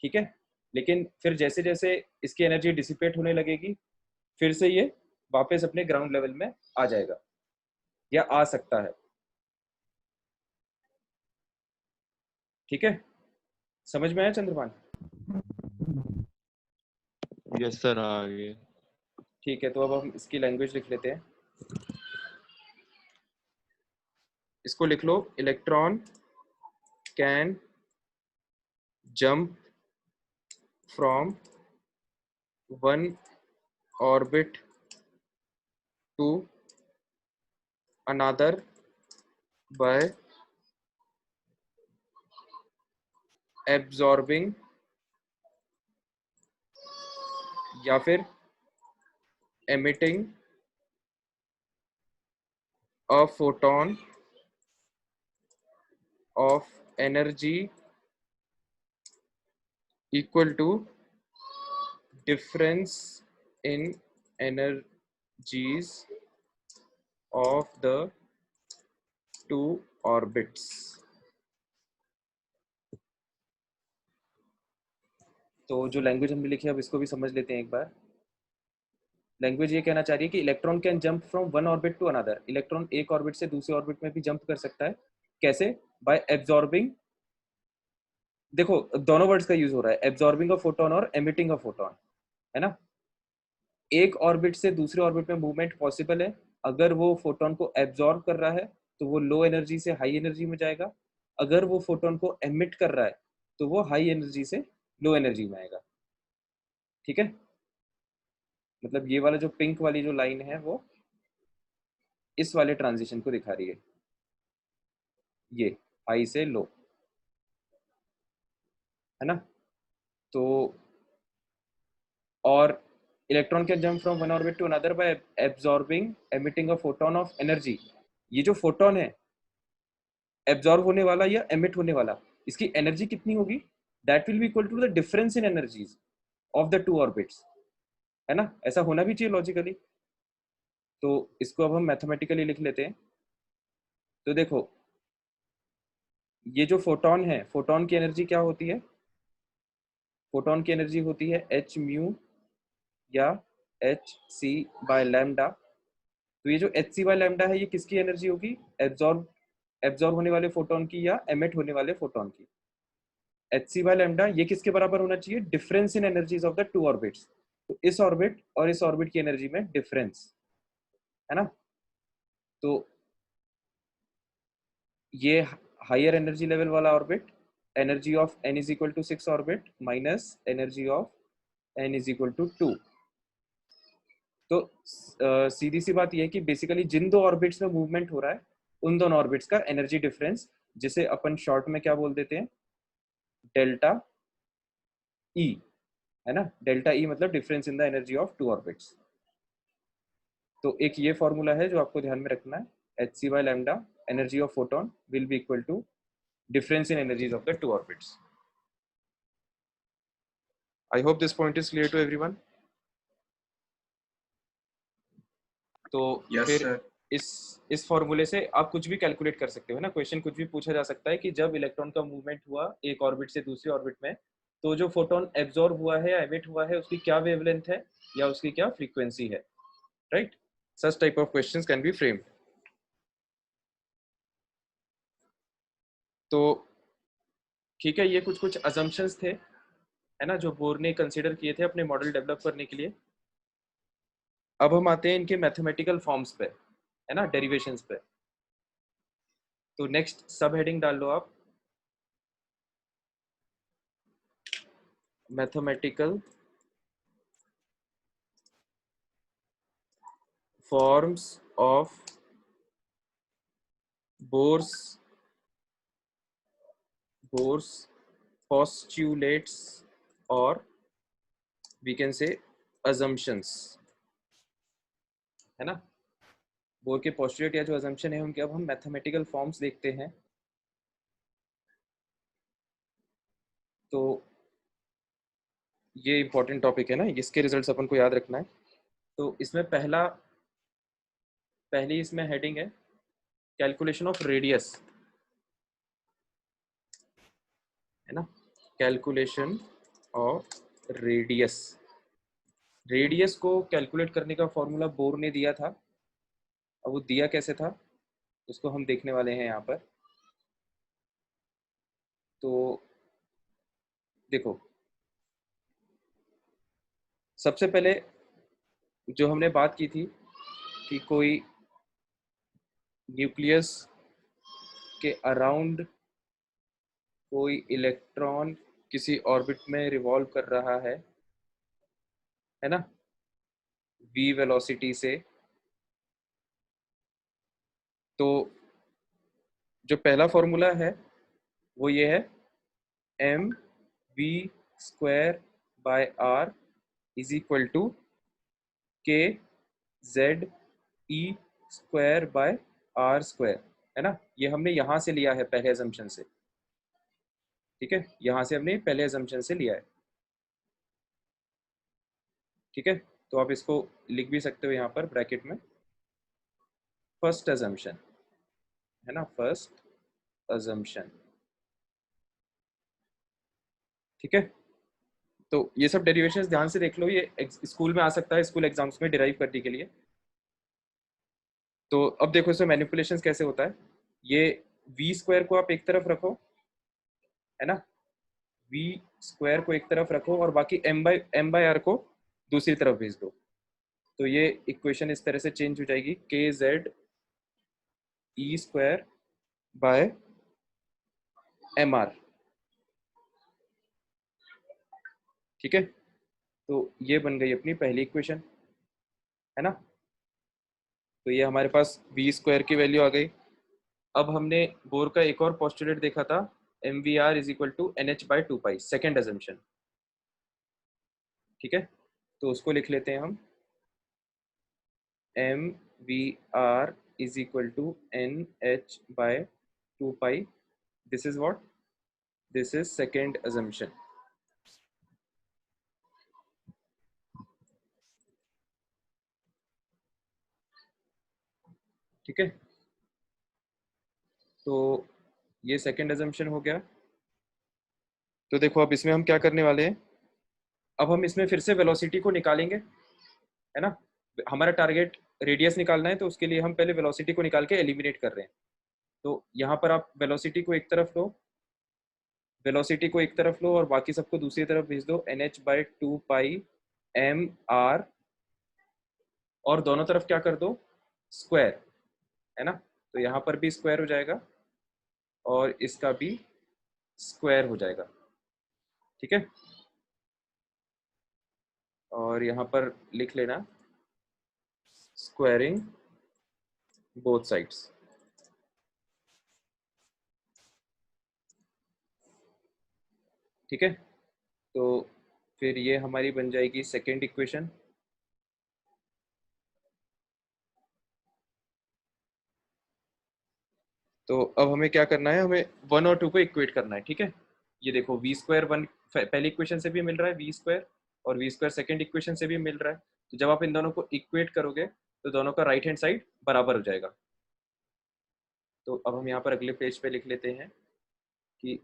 ठीक है, लेकिन फिर जैसे जैसे इसकी एनर्जी डिसिपेट होने लगेगी, फिर से ये वापस अपने ग्राउंड लेवल में आ जाएगा या आ सकता है। ठीक है, समझ में आया चंद्रभान? यस सर, आ गए। ठीक है, तो अब हम इसकी लैंग्वेज लिख लेते हैं। इसको लिख लो, electron can jump from one orbit to another by absorbing या फिर emitting a photon of energy equal to difference in energies of the two orbits। तो जो लैंग्वेज हमने लिखी है अब इसको भी समझ लेते हैं एक बार। लैंग्वेज ये कहना चाह रही है कि electron can jump from one orbit to another, electron एक ऑर्बिट से दूसरे ऑर्बिट में भी जंप कर सकता है। कैसे? बाय एब्जॉर्बिंग, देखो दोनों वर्ड्स का यूज हो रहा है, एब्जॉर्बिंग अ फोटोन और एमिटिंग अ फोटोन, है ना। एक ऑर्बिट से दूसरे ऑर्बिट में मूवमेंट पॉसिबल है अगर वो फोटोन को एब्जॉर्ब कर रहा है तो वो लो एनर्जी से हाई एनर्जी में जाएगा, अगर वो फोटोन को एमिट कर रहा है तो वो हाई एनर्जी से लो एनर्जी में आएगा। ठीक है, मतलब ये वाला जो पिंक वाली जो लाइन है वो इस वाले ट्रांजिशन को दिखा रही है, ये हाई से लो, है ना। तो और electron can jump from one orbit to another by absorbing emitting a photon of energy. ये जो फोटोन है एब्जॉर्ब होने वाला या एमिट होने वाला, इसकी एनर्जी कितनी होगी? That will be equal to the difference in energies of the two orbits, है ना। ऐसा होना भी चाहिए लॉजिकली। तो इसको अब हम मैथमेटिकली लिख लेते हैं। तो देखो ये जो फोटोन है, फोटोन की एनर्जी क्या होती है? फोटोन की एनर्जी होती है एच म्यू या एच सी बाय लैम्डा। तो ये जो एच सी बाय लैम्डा है ये किसकी एनर्जी होगी? एब्जॉर्ब होने वाले फोटोन की या एमिट होने वाले फोटोन की। एच सी बाय लैम्डा ये किसके बराबर होना चाहिए? Difference in energies of the two orbits. तो इस ऑर्बिट और इस ऑर्बिट की एनर्जी में डिफरेंस, है ना। तो ये हायर एनर्जी लेवल वाला orbit, energy of n is equal to 6 orbit minus energy of n is equal to 2। तो सीधी सी बात यह है कि बेसिकली जिन दो ऑर्बिट्स में मूवमेंट हो रहा है उन दोनों ऑर्बिट्स का एनर्जी डिफरेंस, जिसे अपन शॉर्ट में क्या बोल देते हैं? डेल्टा ई, है ना। डेल्टा ई मतलब difference in the energy of two orbits. तो एक ये फॉर्मूला है जो आपको ध्यान में रखना है, H C by lambda energy of photon will be equal to difference in energies of the two orbits। I hope this point is clear to everyone। तो यस फिर सर। इस फॉर्मूले से आप कुछ भी कैलकुलेट कर सकते हो ना। क्वेश्चन कुछ भी पूछा जा सकता है कि जब इलेक्ट्रॉन का मूवमेंट हुआ एक ऑर्बिट से दूसरी ऑर्बिट में, तो जो फोटोन एब्जॉर्ब हुआ है या एमिट हुआ है उसकी क्या वेवलेंथ है या उसकी क्या फ्रीक्वेंसी है, right. Such type of questions can be framed. तो ठीक है, ये कुछ कुछ अजम्पशंस थे, है ना, जो बोर ने कंसीडर किए थे अपने मॉडल डेवलप करने के लिए। अब हम आते हैं इनके मैथमेटिकल फॉर्म्स पे, है ना, डेरिवेशंस पे। तो नेक्स्ट सब हेडिंग डाल लो आप, mathematical forms of bourse postulates और वी कैन से assumptions, है ना। बोर के पोस्टुलेट या जो अजम्पशन है उनके अब हम मैथमेटिकल फॉर्म्स देखते हैं। तो ये इंपॉर्टेंट टॉपिक है ना, इसके रिजल्ट्स अपन को याद रखना है। तो इसमें पहली इसमें हेडिंग है कैलकुलेशन ऑफ रेडियस, है ना। कैलकुलेशन ऑफ रेडियस, रेडियस को कैलकुलेट करने का फॉर्मूला बोर ने दिया था। अब वो दिया कैसे था उसको हम देखने वाले हैं यहाँ पर। तो देखो सबसे पहले जो हमने बात की थी कि कोई न्यूक्लियस के अराउंड कोई इलेक्ट्रॉन किसी ऑर्बिट में रिवॉल्व कर रहा है ना, v वेलोसिटी से, तो जो पहला फॉर्मूला है वो ये है M we square by r is equal to k Z E square by are square, है ना। ये हमने यहाँ से लिया है पहले अजम्पशन से, ठीक है, यहाँ से हमने पहले अजम्पशन से लिया है, ठीक है। तो आप इसको लिख भी सकते हो यहाँ पर ब्रैकेट में, फर्स्ट अजम्पशन, है ना, फर्स्ट अजम्पशन, ठीक है। तो ये सब डेरिवेशंस ध्यान से देख लो, ये स्कूल में आ सकता है, स्कूल एग्जाम्स में डिराइव करने के लिए। तो अब देखो इसमें मैनिपुलेशंस कैसे होता है। ये v स्क्वायर को आप एक तरफ रखो, है ना, v स्क्वायर को एक तरफ रखो और बाकी m बाय आर को दूसरी तरफ भेज दो। तो ये इक्वेशन इस तरह से चेंज हो जाएगी, K Z E square by M R, ठीक है। तो ये बन गई अपनी पहली इक्वेशन, है ना। तो ये हमारे पास v स्क्वायर की वैल्यू आ गई। अब हमने बोर का एक और पोस्टुलेट देखा था, M V R is equal to N H by two pi, second assumption, ठीक है। तो उसको लिख लेते हैं हम, M V R is equal to N H by two pi, this is what, this is second assumption, ठीक है। तो ये सेकेंड अजम्पशन हो गया। तो देखो अब इसमें हम क्या करने वाले हैं, अब हम इसमें फिर से वेलोसिटी को निकालेंगे, है ना। हमारा टारगेट रेडियस निकालना है, तो उसके लिए हम पहले वेलोसिटी को निकाल के एलिमिनेट कर रहे हैं। तो यहाँ पर आप वेलोसिटी को एक तरफ लो, वेलोसिटी को एक तरफ लो और बाकी सबको दूसरी तरफ भेज दो, N H by two pi M R, और दोनों तरफ क्या कर दो, स्क्वायर, है ना। तो यहाँ पर भी स्क्वायर हो जाएगा और इसका भी स्क्वायर हो जाएगा, ठीक है। और यहाँ पर लिख लेना स्क्वायरिंग बोथ साइड्स, ठीक है। तो फिर ये हमारी बन जाएगी सेकेंड इक्वेशन। तो अब हमें क्या करना है, हमें वन और टू को इक्वेट करना है, ठीक है। ये देखो वी स्क्वायर वन पहली इक्वेशन से भी मिल रहा है वी स्क्वायर, और वी स्क्वायर सेकेंड इक्वेशन से भी मिल रहा है। तो जब आप इन दोनों को इक्वेट करोगे तो दोनों का राइट हैंड साइड बराबर हो जाएगा। तो अब हम यहाँ पर अगले पेज पे लिख लेते हैं कि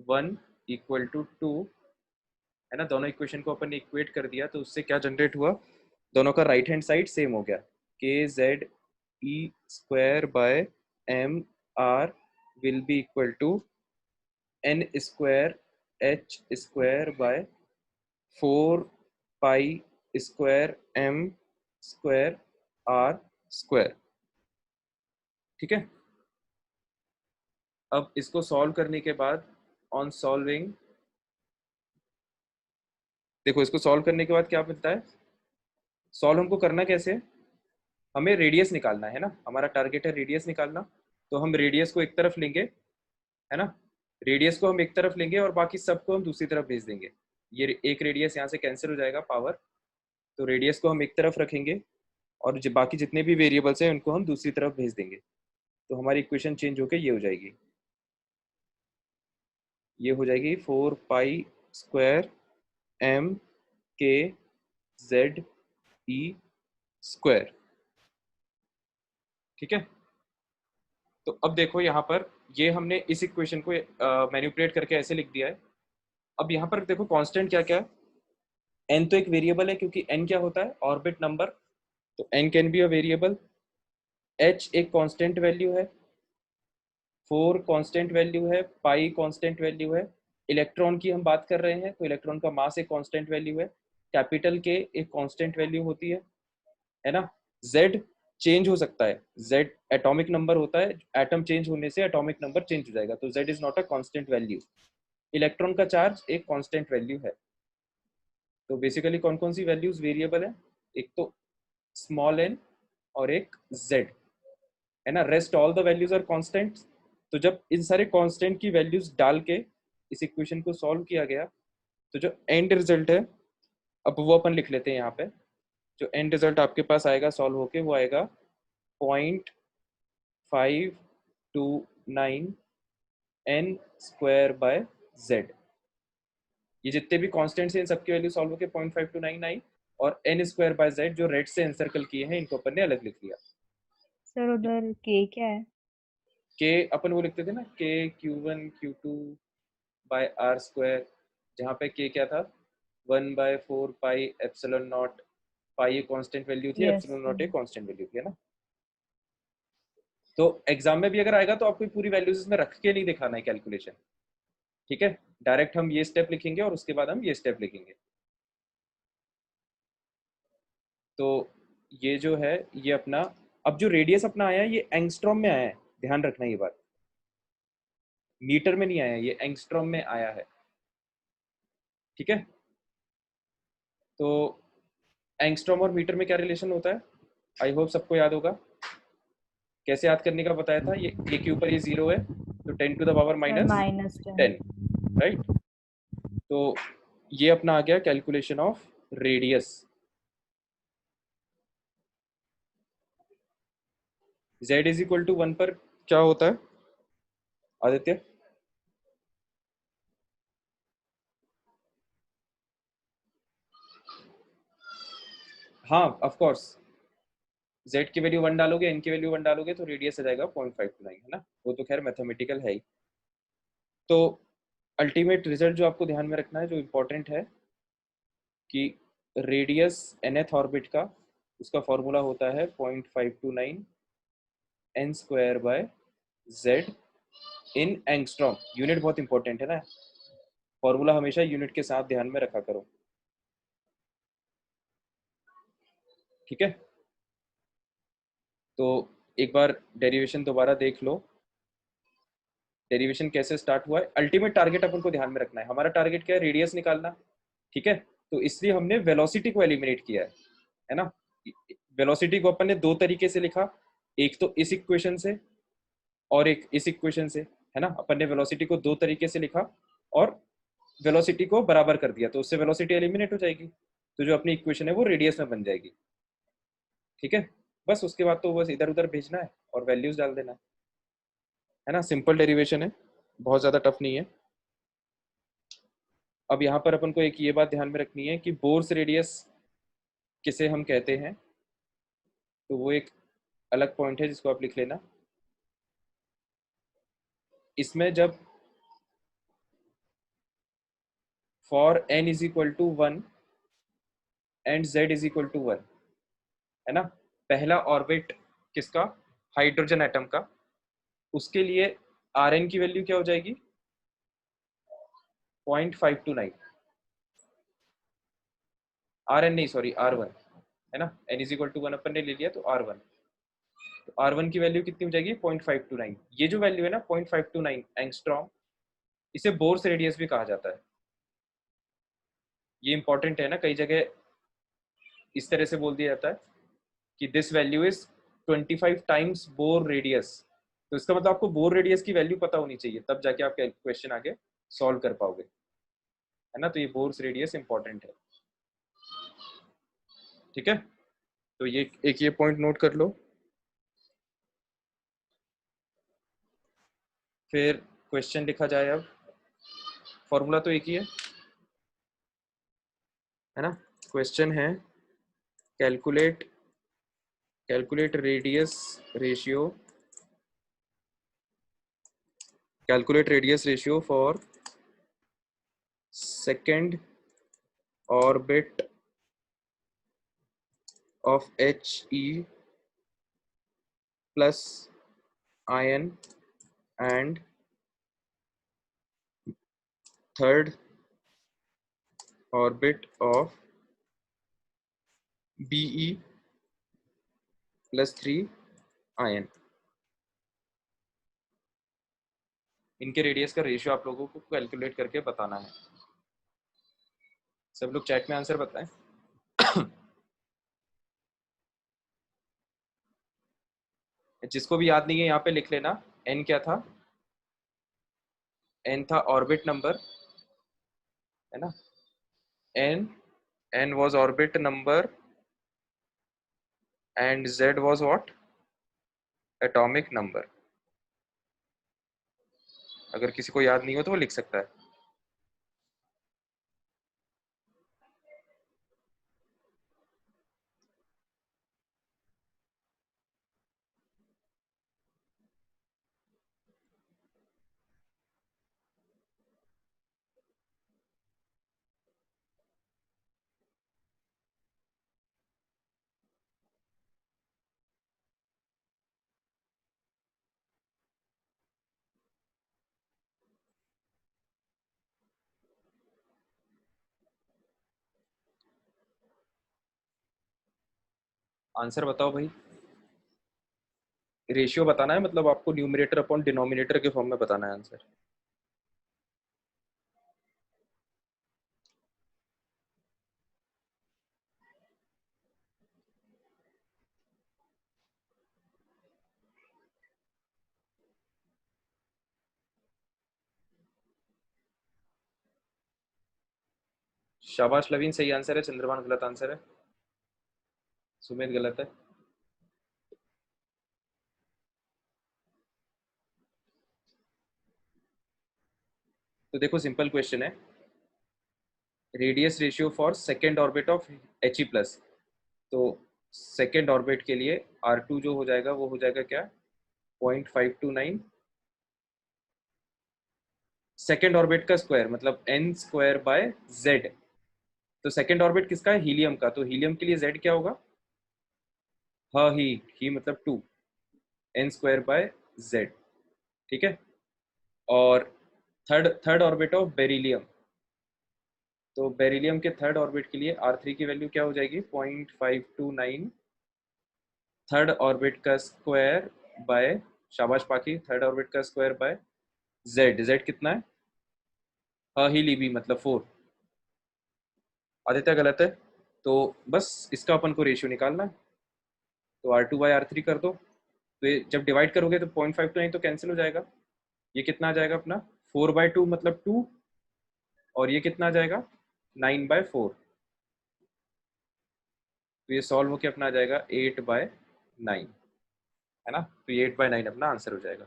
1 इक्वल टू 2, है ना। दोनों इक्वेशन को अपन ने इक्वेट कर दिया, तो उससे क्या जनरेट हुआ, दोनों का राइट हैंड साइड सेम हो गया, K Z E square by M R will be equal to N square H square by 4 pi square M square R square, ठीक है। अब इसको सॉल्व करने के बाद, ऑन सॉल्विंग, देखो इसको सॉल्व करने के बाद क्या मिलता है, सॉल्व हमको करना कैसे है, हमें रेडियस निकालना है ना, हमारा टारगेट है रेडियस निकालना। तो हम रेडियस को एक तरफ लेंगे, है ना, रेडियस को हम एक तरफ लेंगे और बाकी सबको हम दूसरी तरफ भेज देंगे। ये एक रेडियस यहाँ से कैंसिल हो जाएगा पावर, तो रेडियस को हम एक तरफ रखेंगे और बाकी जितने भी वेरिएबल्स हैं उनको हम दूसरी तरफ भेज देंगे। तो हमारी इक्वेशन चेंज होकर ये हो जाएगी, ये हो जाएगी 4 पाई स्क्वायर एम के जेड ई स्क्वायर, ठीक है। तो अब देखो यहाँ पर ये हमने इस इक्वेशन को मैनिपुलेट करके ऐसे लिख दिया है। अब यहाँ पर देखो कांस्टेंट क्या क्या है, n तो एक वेरिएबल है, क्योंकि n क्या होता है, ऑर्बिट नंबर, तो n can be a variable. h एक कांस्टेंट वैल्यू है, 4 कांस्टेंट वैल्यू है, पाई कांस्टेंट वैल्यू है। इलेक्ट्रॉन की हम बात कर रहे हैं तो इलेक्ट्रॉन का मास एक कांस्टेंट वैल्यू है, कैपिटल के एक कांस्टेंट वैल्यू होती है, है ना। z चेंज हो सकता है, z एटॉमिक नंबर होता है, एटम चेंज होने से एटॉमिक नंबर चेंज हो जाएगा, तो z is not a constant value. Electron का चार्ज एक कांस्टेंट वैल्यू है। तो बेसिकली कौन कौन सी वैल्यूज वेरिएबल है, एक तो स्मॉल n और एक z, है ना। Rest all the values are constant. तो जब इन सारे कांस्टेंट की वैल्यूज डाल के इस इक्वेशन को सॉल्व किया गया, तो जो एंड रिजल्ट है, अब वो अपन लिख लेते हैं यहाँ पे। जो एंड रिजल्ट आपके पास आएगा सॉल्व होके, वो आएगा 0.529 n स्क्वायर बाय z। ये जितने भी कांस्टेंट्स हैं इन सबकी वैल्यू सॉल्व होके 0.529 आई, और n स्क्वायर बाय z जो रेड से एनसर्कल किए हैं इनको अपन ने अलग लिख लिया। सर उधर के क्या है? के अपन वो लिखते थे ना, के Q1 Q2 bye are square, जहाँ पे के क्या था 1/4 पाई एप्सिलॉन नॉट। पाई एक कांस्टेंट वैल्यू थी, यस एप्सिलॉन नॉट सर। एक कांस्टेंट वैल्यू थी, है ना। तो एग्जाम में भी अगर आएगा तो आपको पूरी वैल्यूज इसमें रख के नहीं दिखाना है कैलकुलेशन, ठीक है। डायरेक्ट हम ये स्टेप लिखेंगे और उसके बाद हम ये स्टेप लिखेंगे। तो ये जो है ये अपना, अब जो रेडियस अपना आया है ये एंगस्ट्रॉम में आया है, ध्यान रखना ये बात, मीटर में नहीं आया, ये एंगस्ट्रॉम में आया है, ठीक है। तो एंगस्ट्रॉम और मीटर में क्या रिलेशन होता है, आई होप सबको याद होगा। कैसे याद करने का बताया था, ये के ऊपर ये 0 है, तो 10 to the power sir -10, -10। Right. तो ये अपना आ गया calculation of radius. z is equal to 1 पर क्या होता है आदित्य? हाँ ऑफ कोर्स, z की वैल्यू 1 डालोगे, n की वैल्यू 1 डालोगे, तो रेडियस आ जाएगा 0.529, है ना। वो तो खैर मैथमेटिकल है ही। तो अल्टीमेट रिजल्ट जो आपको ध्यान में रखना है, जो इम्पोर्टेंट है, कि रेडियस nth ऑर्बिट का उसका फॉर्मूला होता है 0.529 n square by z in angstrom. Unit बहुत इंपॉर्टेंट है ना, फॉर्मूला हमेशा यूनिट के साथ ध्यान में रखा करो, ठीक है। तो एक बार डेरिवेशन दोबारा देख लो। डेरिवेशन कैसे स्टार्ट हुआ है, अल्टीमेट टारगेट अपन को ध्यान में रखना है, हमारा टारगेट क्या है, रेडियस निकालना, ठीक है। तो इसलिए हमने वेलोसिटी को एलिमिनेट किया है ना। वेलोसिटी को अपन ने दो तरीके से लिखा, एक तो इस इक्वेशन से और एक इस इक्वेशन से, है ना। अपन ने वेलोसिटी को दो तरीके से लिखा और वेलोसिटी को बराबर कर दिया, तो उससे वेलोसिटी एलिमिनेट हो जाएगी, तो जो अपनी इक्वेशन है वो रेडियस में बन जाएगी, ठीक है। बस उसके बाद तो बस इधर उधर भेजना है और वैल्यूज डाल देना है ना। सिंपल डेरिवेशन है, बहुत ज्यादा टफ नहीं है। अब यहाँ पर अपन को एक ये बात ध्यान में रखनी है कि बोर्स रेडियस किसे हम कहते हैं, तो वो एक अलग पॉइंट है जिसको आप लिख लेना। इसमें जब for n is equal to 1 and z is equal to 1, है ना, पहला ऑर्बिट किसका, हाइड्रोजन एटम का, उसके लिए Rn की वैल्यू क्या हो जाएगी 0.529, Rn नहीं सॉरी R1, है ना। n इज इक्वल टू 1 अपन ने ले लिया, तो R1, तो R1 की वैल्यू कितनी हो जाएगी 0.529। ये जो वैल्यू है ना 0.529 एंगस्ट्रॉम, इसे बोर्स रेडियस भी कहा जाता है। ये इंपॉर्टेंट है ना, कई जगह इस तरह से बोल दिया जाता है कि this value is 25 times bore radius, तो इसका मतलब आपको बोर रेडियस की वैल्यू पता होनी चाहिए, तब जाके आप क्वेश्चन आगे सॉल्व कर पाओगे, है ना। तो ये बोर्स रेडियस इंपॉर्टेंट है, ठीक है। तो ये एक ये पॉइंट नोट कर लो। फिर क्वेश्चन लिखा जाए, अब फॉर्मूला तो एक ही है ना। क्वेश्चन है calculate radius ratio, calculate radius ratio for second orbit of He plus ion and third orbit of Be plus 3 ion. इनके रेडियस का रेशियो आप लोगों को कैलकुलेट करके बताना है। सब लोग चैट में आंसर बताएं। जिसको भी याद नहीं है यहाँ पे लिख लेना। एन क्या था? एन था ऑर्बिट नंबर, है ना। N was orbit number and Z was what? Atomic number. अगर किसी को याद नहीं हो तो वो लिख सकता है। आंसर बताओ भाई। रेशियो बताना है, मतलब आपको न्यूमरेटर अपॉन डिनोमिनेटर के फॉर्म में बताना है आंसर। शाबाश लवीन, सही आंसर है। चंद्रभान गलत आंसर है। सुमित गलत है। तो देखो सिंपल क्वेश्चन है, radius ratio for second orbit of He plus. तो सेकेंड ऑर्बिट के लिए R2 जो हो जाएगा वो हो जाएगा क्या? 0.529 सेकेंड ऑर्बिट का स्क्वायर, मतलब n स्क्वायर बाय z। तो सेकेंड ऑर्बिट किसका है? हीलियम का। तो हीलियम के लिए z क्या होगा? हाँ ही मतलब 2 n स्क्वायर बाय z। ठीक है। और थर्ड ऑर्बिट ऑफ बेरिलियम। तो बेरिलियम के थर्ड ऑर्बिट के लिए R3 की वैल्यू क्या हो जाएगी? 0.529 थर्ड ऑर्बिट का स्क्वायर बाय, शाबाश पाकी, थर्ड ऑर्बिट का स्क्वायर बाय जेड कितना है? हीली भी मतलब 4। आदित्य गलत है। तो बस इसका अपन को रेशियो निकालना है। तो R2 बाई R3 कर दो। तो ये जब डिवाइड करोगे तो 0.529 तो कैंसिल हो जाएगा। ये कितना आ जाएगा अपना? 4/2 मतलब 2। और ये कितना आ जाएगा? 9/4। तो ये सॉल्व होके अपना आ जाएगा 8/9, है ना। तो ये 8/9 अपना आंसर हो जाएगा।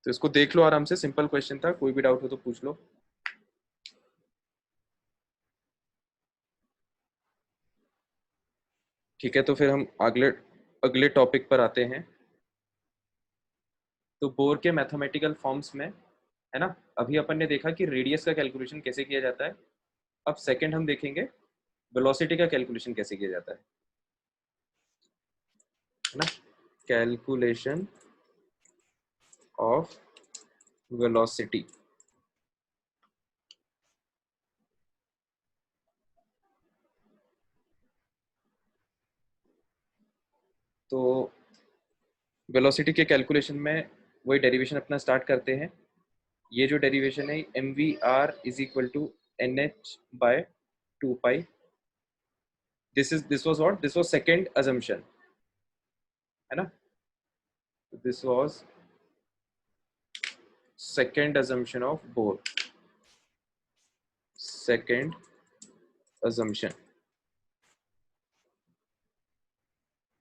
तो इसको देख लो आराम से, सिंपल क्वेश्चन था। कोई भी डाउट हो तो पूछ लो। ठीक है, तो फिर हम अगले अगले टॉपिक पर आते हैं। तो बोर के मैथमेटिकल फॉर्म्स में, है ना, अभी अपन ने देखा कि रेडियस का कैलकुलेशन कैसे किया जाता है। अब सेकंड हम देखेंगे वेलोसिटी का कैलकुलेशन कैसे किया जाता है ना। Calculation of velocity. तो वेलोसिटी के कैलकुलेशन में वही डेरिवेशन अपना स्टार्ट करते हैं। ये जो डेरिवेशन है mvr is equal to nh/2 this was what? This was second assumption, है ना। This was second assumption of Bohr. Second assumption.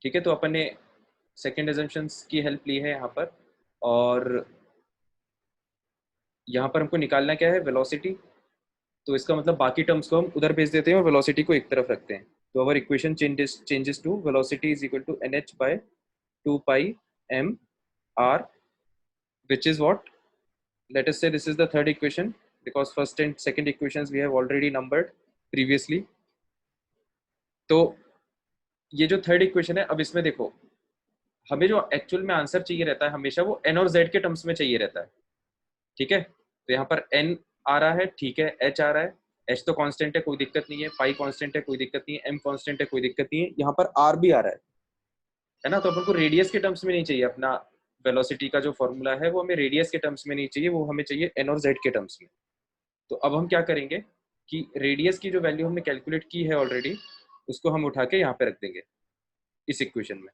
ठीक है, तो अपन ने सेकंड अजम्पशंस की हेल्प ली है यहाँ पर। और यहाँ पर हमको निकालना क्या है? वेलोसिटी। तो इसका मतलब बाकी टर्म्स को हम उधर भेज देते हैं और वेलोसिटी को एक तरफ रखते हैं। तो our equation changes to velocity is equal to nh/2πm/r, which is what? Let us say this is the third equation because first and second equations we have already numbered previously. तो ये जो थर्ड इक्वेशन है, अब इसमें देखो हमें जो एक्चुअल में आंसर चाहिए रहता है हमेशा वो n और z के टर्म्स में चाहिए रहता है। ठीक है, तो यहाँ पर n आ रहा है, ठीक है, h आ रहा है, एच तो कांस्टेंट है, कोई दिक्कत नहीं है, पाई कांस्टेंट है, कोई दिक्कत नहीं है, एम कांस्टेंट है, कोई दिक्कत नहीं है, यहाँ पर आर भी आ रहा है ना। तो अपन को रेडियस के टर्म्स में नहीं चाहिए, अपना वेलोसिटी का जो फॉर्मूला है वो हमें रेडियस के टर्म्स में नहीं चाहिए, वो हमें चाहिए एन और जेड के टर्म्स में। तो अब हम क्या करेंगे कि रेडियस की जो वैल्यू हमने कैलकुलेट की है ऑलरेडी, उसको हम उठा के यहाँ पे रख देंगे इस इक्वेशन में।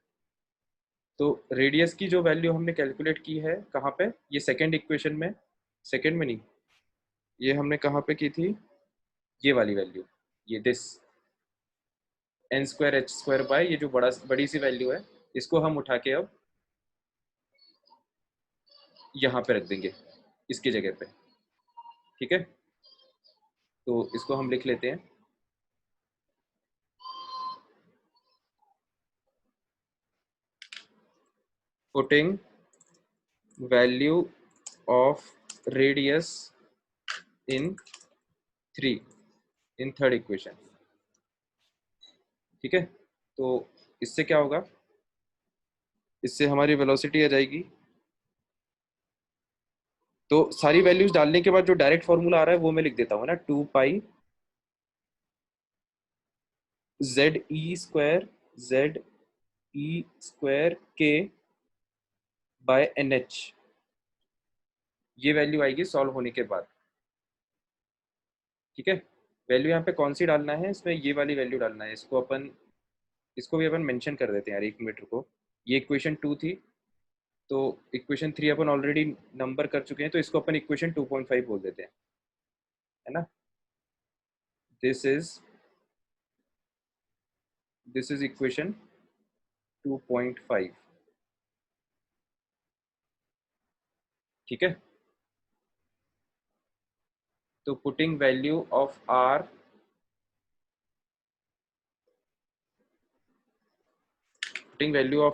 तो रेडियस की जो वैल्यू हमने कैलकुलेट की है कहाँ पे, ये सेकेंड इक्वेशन में, सेकेंड में नहीं, ये हमने कहाँ पे की थी, ये वाली वैल्यू, ये this N square H square by ये जो बड़ी सी वैल्यू है, इसको हम उठा के अब यहाँ पे रख देंगे इसकी जगह पे। ठीक है, तो इसको हम लिख लेते हैं, putting value of radius in third equation. ठीक है, तो इससे क्या होगा, इससे हमारी वेलोसिटी आ जाएगी। तो सारी वैल्यूज डालने के बाद जो डायरेक्ट फॉर्मूला आ रहा है वो मैं लिख देता हूँ ना, 2 पाई जेड ई स्क्वायर के बाय एन एच, ये वैल्यू आएगी सॉल्व होने के बाद। ठीक है, वैल्यू यहाँ पे कौन सी डालना है, इसमें ये वाली वैल्यू डालना है। इसको भी अपन मेंशन कर देते हैं यार, 1 मिनट रुको। ये इक्वेशन 2 थी, तो इक्वेशन 3 अपन ऑलरेडी नंबर कर चुके हैं, तो इसको अपन इक्वेशन 2.5 बोल देते हैं, है ना। This is equation 2.5। ठीक है, तो putting value of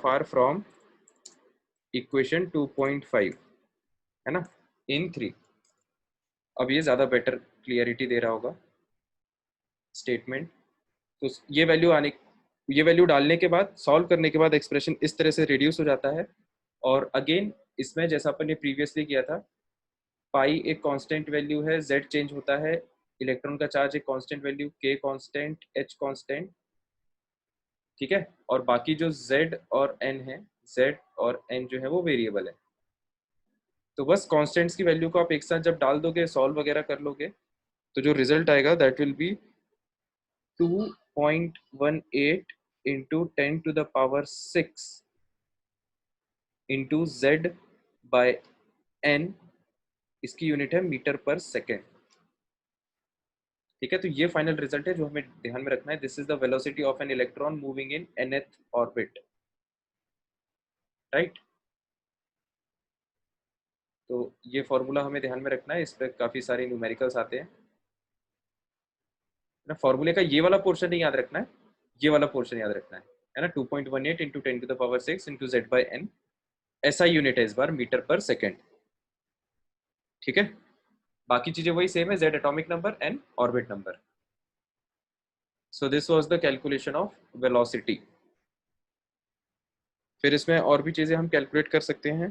R from equation 2.5, है ना, इन 3। अब ये ज्यादा बेटर क्लियरिटी दे रहा होगा स्टेटमेंट। तो ये वैल्यू डालने के बाद, सॉल्व करने के बाद एक्सप्रेशन इस तरह से रिड्यूस हो जाता है। और अगेन इसमें जैसा अपन ने प्रीवियसली किया था, पाई एक कांस्टेंट वैल्यू है, जेड चेंज होता है, इलेक्ट्रॉन का चार्ज एक कांस्टेंट वैल्यू, के कांस्टेंट, एच कांस्टेंट। ठीक है, और बाकी जो जेड और एन है, जेड और एन जो है वो वेरिएबल है। तो बस कांस्टेंट्स की वैल्यू को आप एक साथ जब डाल दोगे, सॉल्व वगैरह कर लोगे, तो जो रिजल्ट आएगा that will be 2.18 into 10⁶ into Z by N, इसकी यूनिट है मीटर पर सेकेंड। ठीक है, तो ये फाइनल रिजल्ट है जो हमें ध्यान में रखना है। This is the velocity of an electron moving in nth orbit, right. तो ये फॉर्मूला हमें ध्यान में रखना है, इस पर काफी सारे न्यूमेरिकल्स आते हैं ना। फॉर्मूले का ये वाला पोर्शन नहीं याद रखना है, ये वाला पोर्शन याद रखना है ना। 2.18 into 10⁶ into Z by N, ऐसा यूनिट है इस बार मीटर पर सेकेंड। ठीक है, बाकी चीजें वही सेम है, Z atomic number, N orbit number. So this was the calculation of velocity. फिर इसमें और भी चीजें हम कैलकुलेट कर सकते हैं,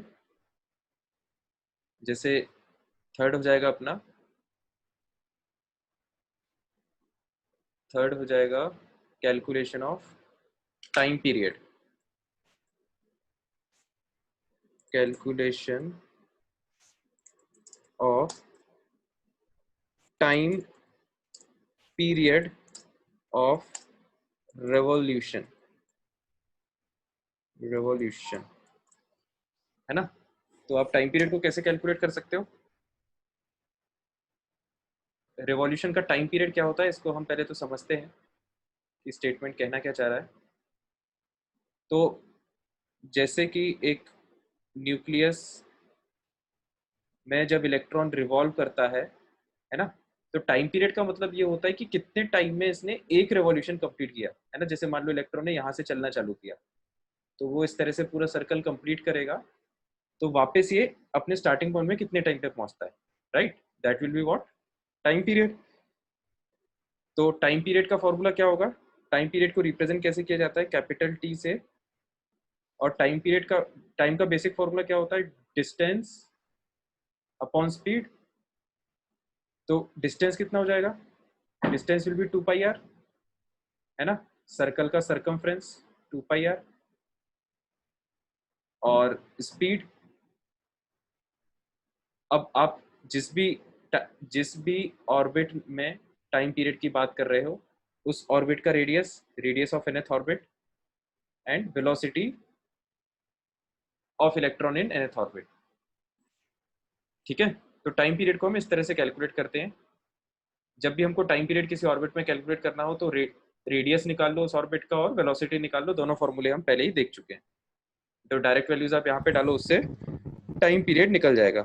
जैसे थर्ड हो जाएगा अपना, थर्ड हो जाएगा calculation of time period. Calculation of time period of revolution है ना। तो आप टाइम पीरियड को कैसे कैलकुलेट कर सकते हो, रेवोल्यूशन का टाइम पीरियड क्या होता है, इसको हम पहले तो समझते हैं कि स्टेटमेंट कहना क्या चाह रहा है। तो जैसे कि एक न्यूक्लियस में जब इलेक्ट्रॉन रिवॉल्व करता है ना, तो टाइम पीरियड का मतलब ये होता है कि कितने टाइम में इसने एक रेवोल्यूशन कंप्लीट किया, है ना। जैसे मान लो इलेक्ट्रॉन ने यहाँ से चलना चालू किया, तो वो इस तरह से पूरा सर्कल कंप्लीट करेगा, तो वापस ये अपने स्टार्टिंग पॉइंट में कितने टाइम पे पहुंचता है, right, that will be what, time period. तो टाइम पीरियड का फॉर्मूला क्या होगा, टाइम पीरियड को रिप्रेजेंट कैसे किया जाता है, कैपिटल टी से। और टाइम का बेसिक फॉर्मूला क्या होता है, डिस्टेंस अपॉन स्पीड। तो डिस्टेंस कितना हो जाएगा, distance will be 2 pi R, है ना। सर्कल का सरकमफ्रेंस 2 पाई आर, और स्पीड, अब आप जिस भी ऑर्बिट में टाइम पीरियड की बात कर रहे हो, उस ऑर्बिट का radius of nth orbit and velocity of electron in nth orbit. ठीक है, तो टाइम पीरियड को हम इस तरह से कैलकुलेट करते हैं। जब भी हमको टाइम पीरियड किसी ऑर्बिट में कैलकुलेट करना हो तो रेडियस निकाल लो उस ऑर्बिट का और वेलोसिटी निकाल लो, दोनों फॉर्मूले हम पहले ही देख चुके हैं। तो डायरेक्ट वैल्यूज आप यहाँ पे डालो, उससे टाइम पीरियड निकल जाएगा।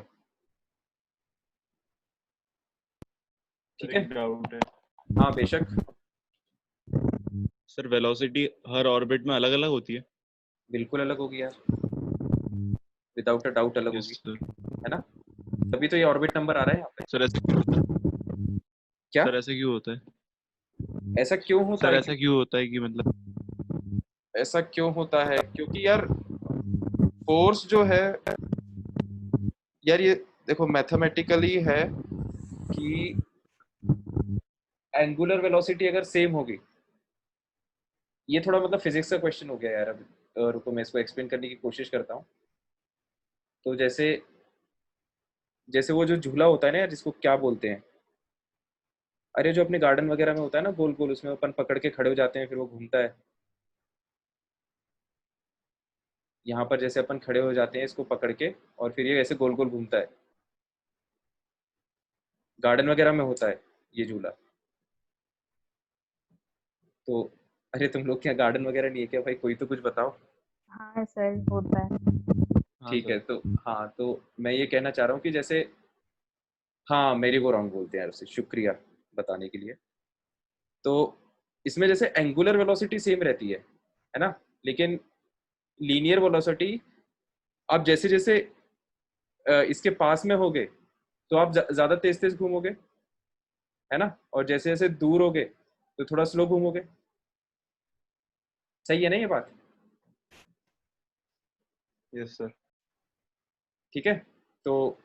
ठीक है, डाउट है हाँ बेशक। सर, वेलोसिटी हर ऑर्बिट में अलग अलग होती है? बिल्कुल अलग होगी यार, विदाउट अ डाउट अलग यस होगी, सर। है ना। तभी तो ये ऑर्बिट नंबर आ रहा है यहाँ पे। सर क्या सर ऐसा क्यों होता है? ऐसा क्यों होता सर है? ऐसा क्यों होता है कि मतलब ऐसा क्यों होता है? क्योंकि यार फोर्स जो है यार, ये देखो मैथमेटिकली है कि एंगुलर वेलोसिटी अगर सेम होगी, ये थोड़ा मतलब फिजिक्स का क्वेश्चन हो गया यार। अब रुको मैं इसको एक्सप्लेन करने की कोशिश करता हूँ। तो जैसे जैसे वो जो झूला होता है ना यार, जिसको क्या बोलते हैं, अरे जो अपने गार्डन वगैरह में होता है ना गोल गोल, उसमें अपन पकड़ के खड़े हो जाते हैं फिर वो घूमता है। यहाँ पर जैसे अपन खड़े हो जाते हैं इसको पकड़ के, और फिर ये ऐसे गोल गोल घूमता है। गार्डन वगैरह में होता है ये झूला। तो अरे तुम लोग क्या गार्डन वगैरह नहीं है क्या भाई? कोई तो कुछ बताओ। हाँ सर, होता है। हाँ ठीक है, सर। तो हाँ, तो मैं ये कहना चाह रहा हूँ कि जैसे, हाँ मेरी गो राउंड बोलते हैं यार उसे, शुक्रिया बताने के लिए। तो इसमें जैसे एंगुलर वेलोसिटी सेम रहती है ना, लेकिन लीनियर वेलोसिटी आप जैसे जैसे इसके पास में होगे तो आप ज्यादा तेज तेज घूमोगे, है ना, और जैसे जैसे दूर होगे तो थोड़ा स्लो घूमोगे। सही है ना ये बात? Yes sir. ठीक है, तो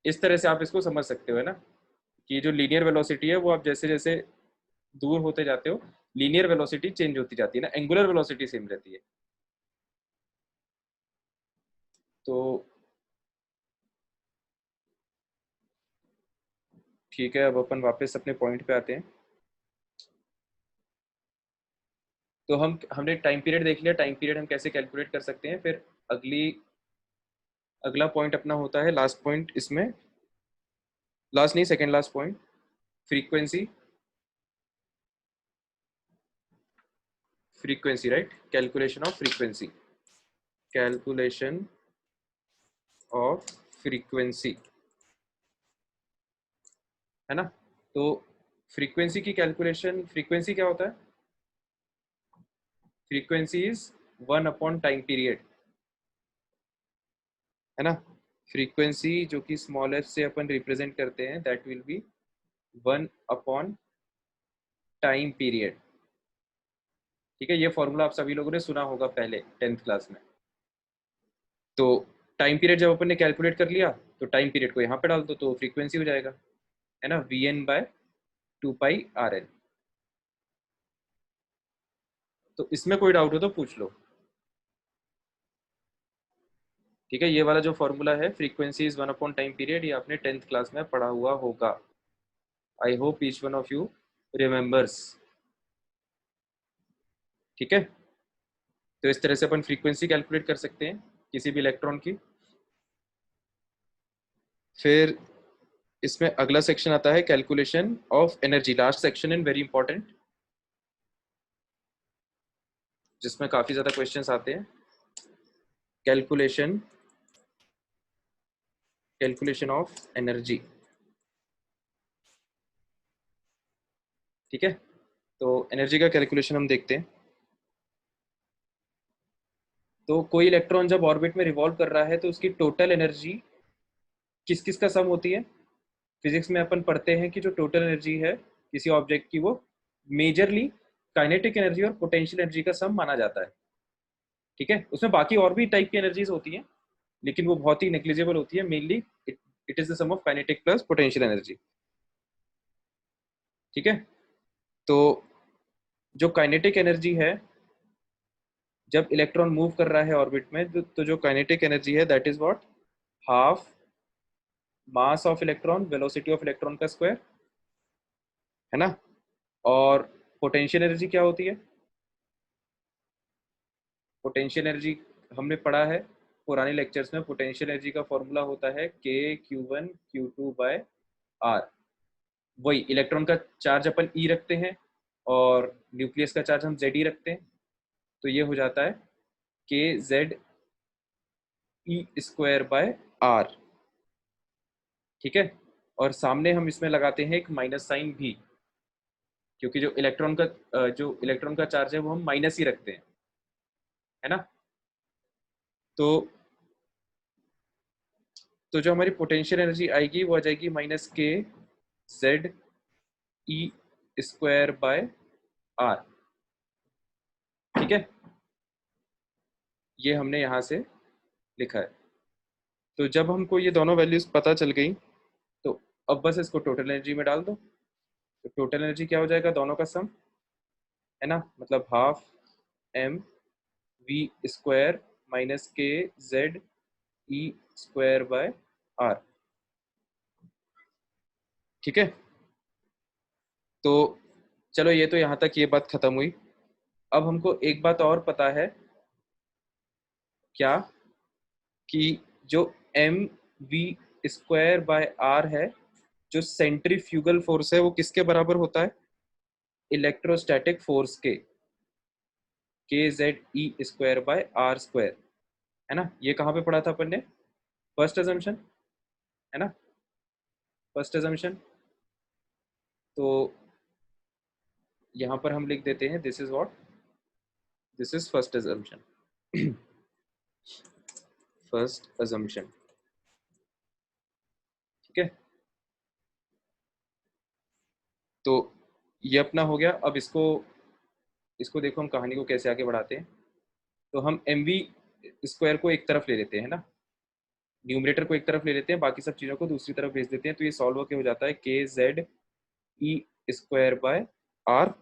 इस तरह से आप इसको समझ सकते हो, है ना, कि जो लीनियर वेलोसिटी है वो आप जैसे जैसे दूर होते जाते हो, लीनियर वेलोसिटी चेंज होती जाती है ना, एंगुलर वेलोसिटी सेम रहती है। तो ठीक है, अब अपन वापस अपने पॉइंट पे आते हैं। तो हमने टाइम पीरियड देख लिया, टाइम पीरियड हम कैसे कैलकुलेट कर सकते हैं। फिर अगला पॉइंट अपना होता है, लास्ट पॉइंट इसमें, लास्ट नहीं second last point, frequency. Frequency, right, calculation of frequency, calculation of frequency, है ना। तो फ्रीक्वेंसी की कैलकुलेशन, फ्रीक्वेंसी क्या होता है? Frequency is 1 upon time period, है ना। फ्रीक्वेंसी जो कि स्मॉल f से अपन रिप्रेजेंट करते हैं, that will B 1 upon time period. ठीक है, ये फॉर्मूला आप सभी लोगों ने सुना होगा पहले 10th क्लास में। तो टाइम पीरियड जब अपन ने कैलकुलेट कर लिया तो टाइम पीरियड को यहाँ पे डाल दो तो फ्रीक्वेंसी हो जाएगा, है ना, Vn/2πRn। तो इसमें कोई डाउट हो तो पूछ लो। ठीक है, ये वाला जो फॉर्मूला है, frequency is 1 upon time period, ये आपने 10th क्लास में पढ़ा हुआ होगा। I hope each one of you remembers. ठीक है, तो इस तरह से अपन फ्रीक्वेंसी कैलकुलेट कर सकते हैं किसी भी इलेक्ट्रॉन की। फिर इसमें अगला सेक्शन आता है calculation of energy, last section and very important, जिसमें काफी ज्यादा क्वेश्चंस आते हैं। Calculation of energy. ठीक है, तो एनर्जी का कैलकुलेशन हम देखते हैं। तो कोई इलेक्ट्रॉन जब ऑर्बिट में रिवॉल्व कर रहा है तो उसकी टोटल एनर्जी किस किस का सम होती है? फिजिक्स में अपन पढ़ते हैं कि जो टोटल एनर्जी है किसी ऑब्जेक्ट की, वो मेजरली काइनेटिक एनर्जी और पोटेंशियल एनर्जी का सम माना जाता है। ठीक है, उसमें बाकी और भी टाइप की एनर्जीज होती हैं, लेकिन वो बहुत ही नेग्लिजिबल होती है। Mainly it is the sum of kinetic plus potential energy. ठीक है। तो जो काइनेटिक एनर्जी है जब इलेक्ट्रॉन मूव कर रहा है ऑर्बिट में, तो जो काइनेटिक एनर्जी है that is what, half mass of electron velocity of electron का स्क्वायर, है ना। और पोटेंशियल एनर्जी क्या होती है? पोटेंशियल एनर्जी हमने पढ़ा है पुराने लेक्चर्स में, पोटेंशियल एनर्जी का फॉर्मूला होता है KQ1Q2/R। वही इलेक्ट्रॉन का चार्ज अपन E रखते हैं और न्यूक्लियस का चार्ज हम ZE रखते हैं, तो ये हो जाता है KZE²/R। ठीक है। और सामने हम इसमें लगाते हैं एक माइनस साइन भी, क्योंकि जो इलेक्ट्रॉन का चार्ज है वो हम माइनस ही रखते हैं, है ना। तो जो हमारी पोटेंशियल एनर्जी आएगी वो आ जाएगी -KZE²/R। ठीक है, ये हमने यहाँ से लिखा है। तो जब हमको ये दोनों वैल्यूज पता चल गई तो अब बस इसको टोटल एनर्जी में डाल दो। तो टोटल एनर्जी क्या हो जाएगा, दोनों का सम, है ना, मतलब हाफ mv² - KZE²/R। ठीक है। तो चलो ये तो यहाँ तक ये बात खत्म हुई। अब हमको एक बात और पता है, क्या, कि जो mv²/R है, जो सेंट्रीफ्यूगल फोर्स है वो किसके बराबर होता है? इलेक्ट्रोस्टैटिक फोर्स के, KZE²/R², है ना। ये कहाँ पे पढ़ा था अपन ने? फर्स्ट अजम्पशन, है ना, फर्स्ट अजम्पशन। तो यहाँ पर हम लिख देते हैं this is what, this is first assumption. First assumption, ठीक है। तो ये अपना हो गया। अब इसको देखो हम कहानी को कैसे आगे बढ़ाते हैं। तो हम mv² को एक तरफ ले लेते हैं ना, न्यूमरेटर को एक तरफ ले लेते हैं, बाकी सब चीज़ों को दूसरी तरफ भेज देते हैं। तो ये सॉल्व होकर हो जाता है KZE²/R।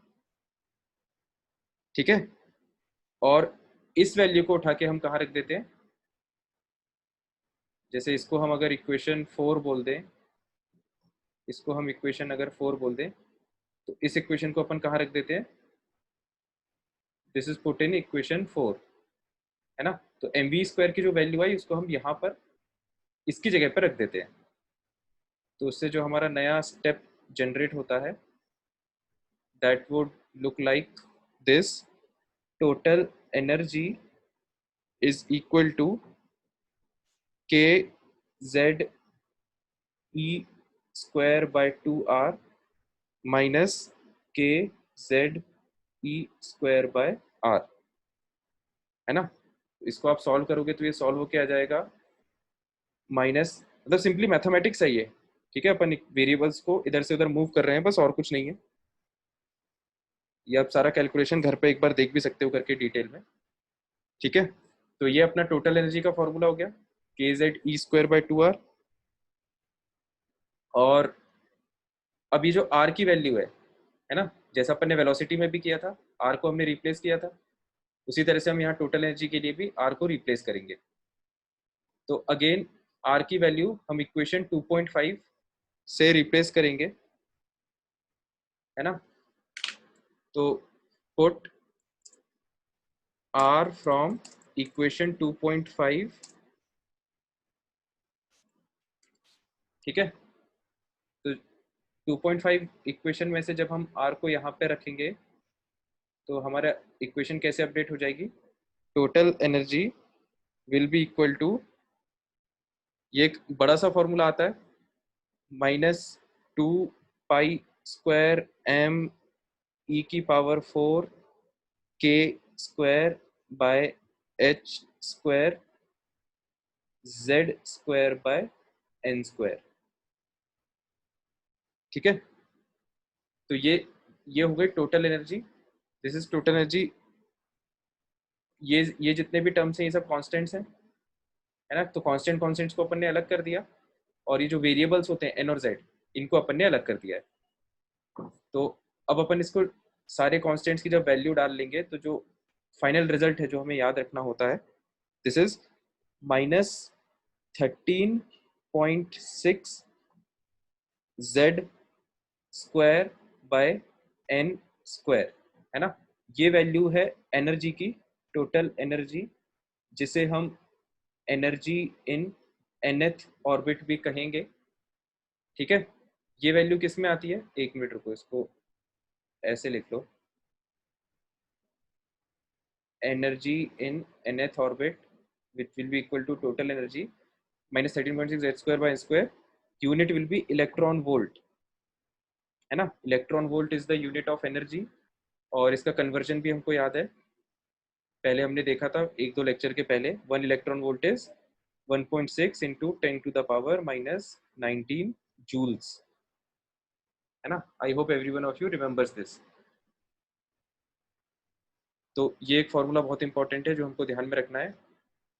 ठीक है। और इस वैल्यू को उठा के हम कहाँ रख देते हैं? जैसे इसको हम अगर इक्वेशन 4 बोल दें, इसको हम इक्वेशन अगर 4 बोल दें, तो इस इक्वेशन को अपन कहाँ रख देते हैं? This is put in equation 4, है ना। तो mv² की जो वैल्यू आई उसको हम यहाँ पर इसकी जगह पर रख देते हैं। तो उससे जो हमारा नया स्टेप जनरेट होता है that would look like this, total energy is equal to KZE²/2R minus KZE²/R, है ना। इसको आप सॉल्व करोगे तो ये सॉल्व होके आ जाएगा माइनस, मतलब सिंपली मैथमेटिक्स है ये, ठीक है। अपन वेरिएबल्स को इधर से उधर मूव कर रहे हैं बस, और कुछ नहीं है। ये आप सारा कैलकुलेशन घर पे एक बार देख भी सकते हो करके डिटेल में, ठीक है। तो ये अपना टोटल एनर्जी का फॉर्मूला हो गया KZE²/2R। और अब ये जो R की वैल्यू है ना, जैसा अपन ने वेलोसिटी में भी किया था, R को हमने रिप्लेस किया था, उसी तरह से हम यहाँ टोटल एनर्जी के लिए भी R को रिप्लेस करेंगे। तो अगेन R की वैल्यू हम इक्वेशन 2.5 से रिप्लेस करेंगे, है ना। तो पुट R फ्रॉम इक्वेशन 2.5, ठीक है। तो 2.5 इक्वेशन में से जब हम R को यहाँ पे रखेंगे तो हमारा इक्वेशन कैसे अपडेट हो जाएगी? Total energy will be equal to, ये एक बड़ा सा फॉर्मूला आता है, -2π² m⁴K² Z²/n², ठीक है। तो ये हो गई total energy, this is total energy. ये जितने भी टर्म्स हैं ये सब कांस्टेंट्स हैं, है ना। तो कांस्टेंट्स को अपन ने अलग कर दिया, और ये जो वेरिएबल्स होते हैं n और z, इनको अपन ने अलग कर दिया है। तो अब अपन इसको सारे कांस्टेंट्स की जब वैल्यू डाल लेंगे तो जो फाइनल रिजल्ट है जो हमें याद रखना होता है, this is -13.6 z square by n square, है ना। ये वैल्यू है एनर्जी की, टोटल एनर्जी, जिसे हम एनर्जी इन nth ऑर्बिट भी कहेंगे, ठीक है। ये वैल्यू किस में आती है, एक मिनट रुको, इसको ऐसे लिख लो, एनर्जी इन nth ऑर्बिट which will be equal to total energy minus 13.6 z square by n square, unit will be electron volt, है ना। Electron volt is the unit of energy, और इसका कन्वर्जन भी हमको याद है, पहले हमने देखा था एक दो लेक्चर के पहले। 1 electron volt is 1.6 into 10⁻⁻19 joules, है ना। I hope everyone of you remembers this. तो ये एक फॉर्मूला बहुत इंपॉर्टेंट है जो हमको ध्यान में रखना है।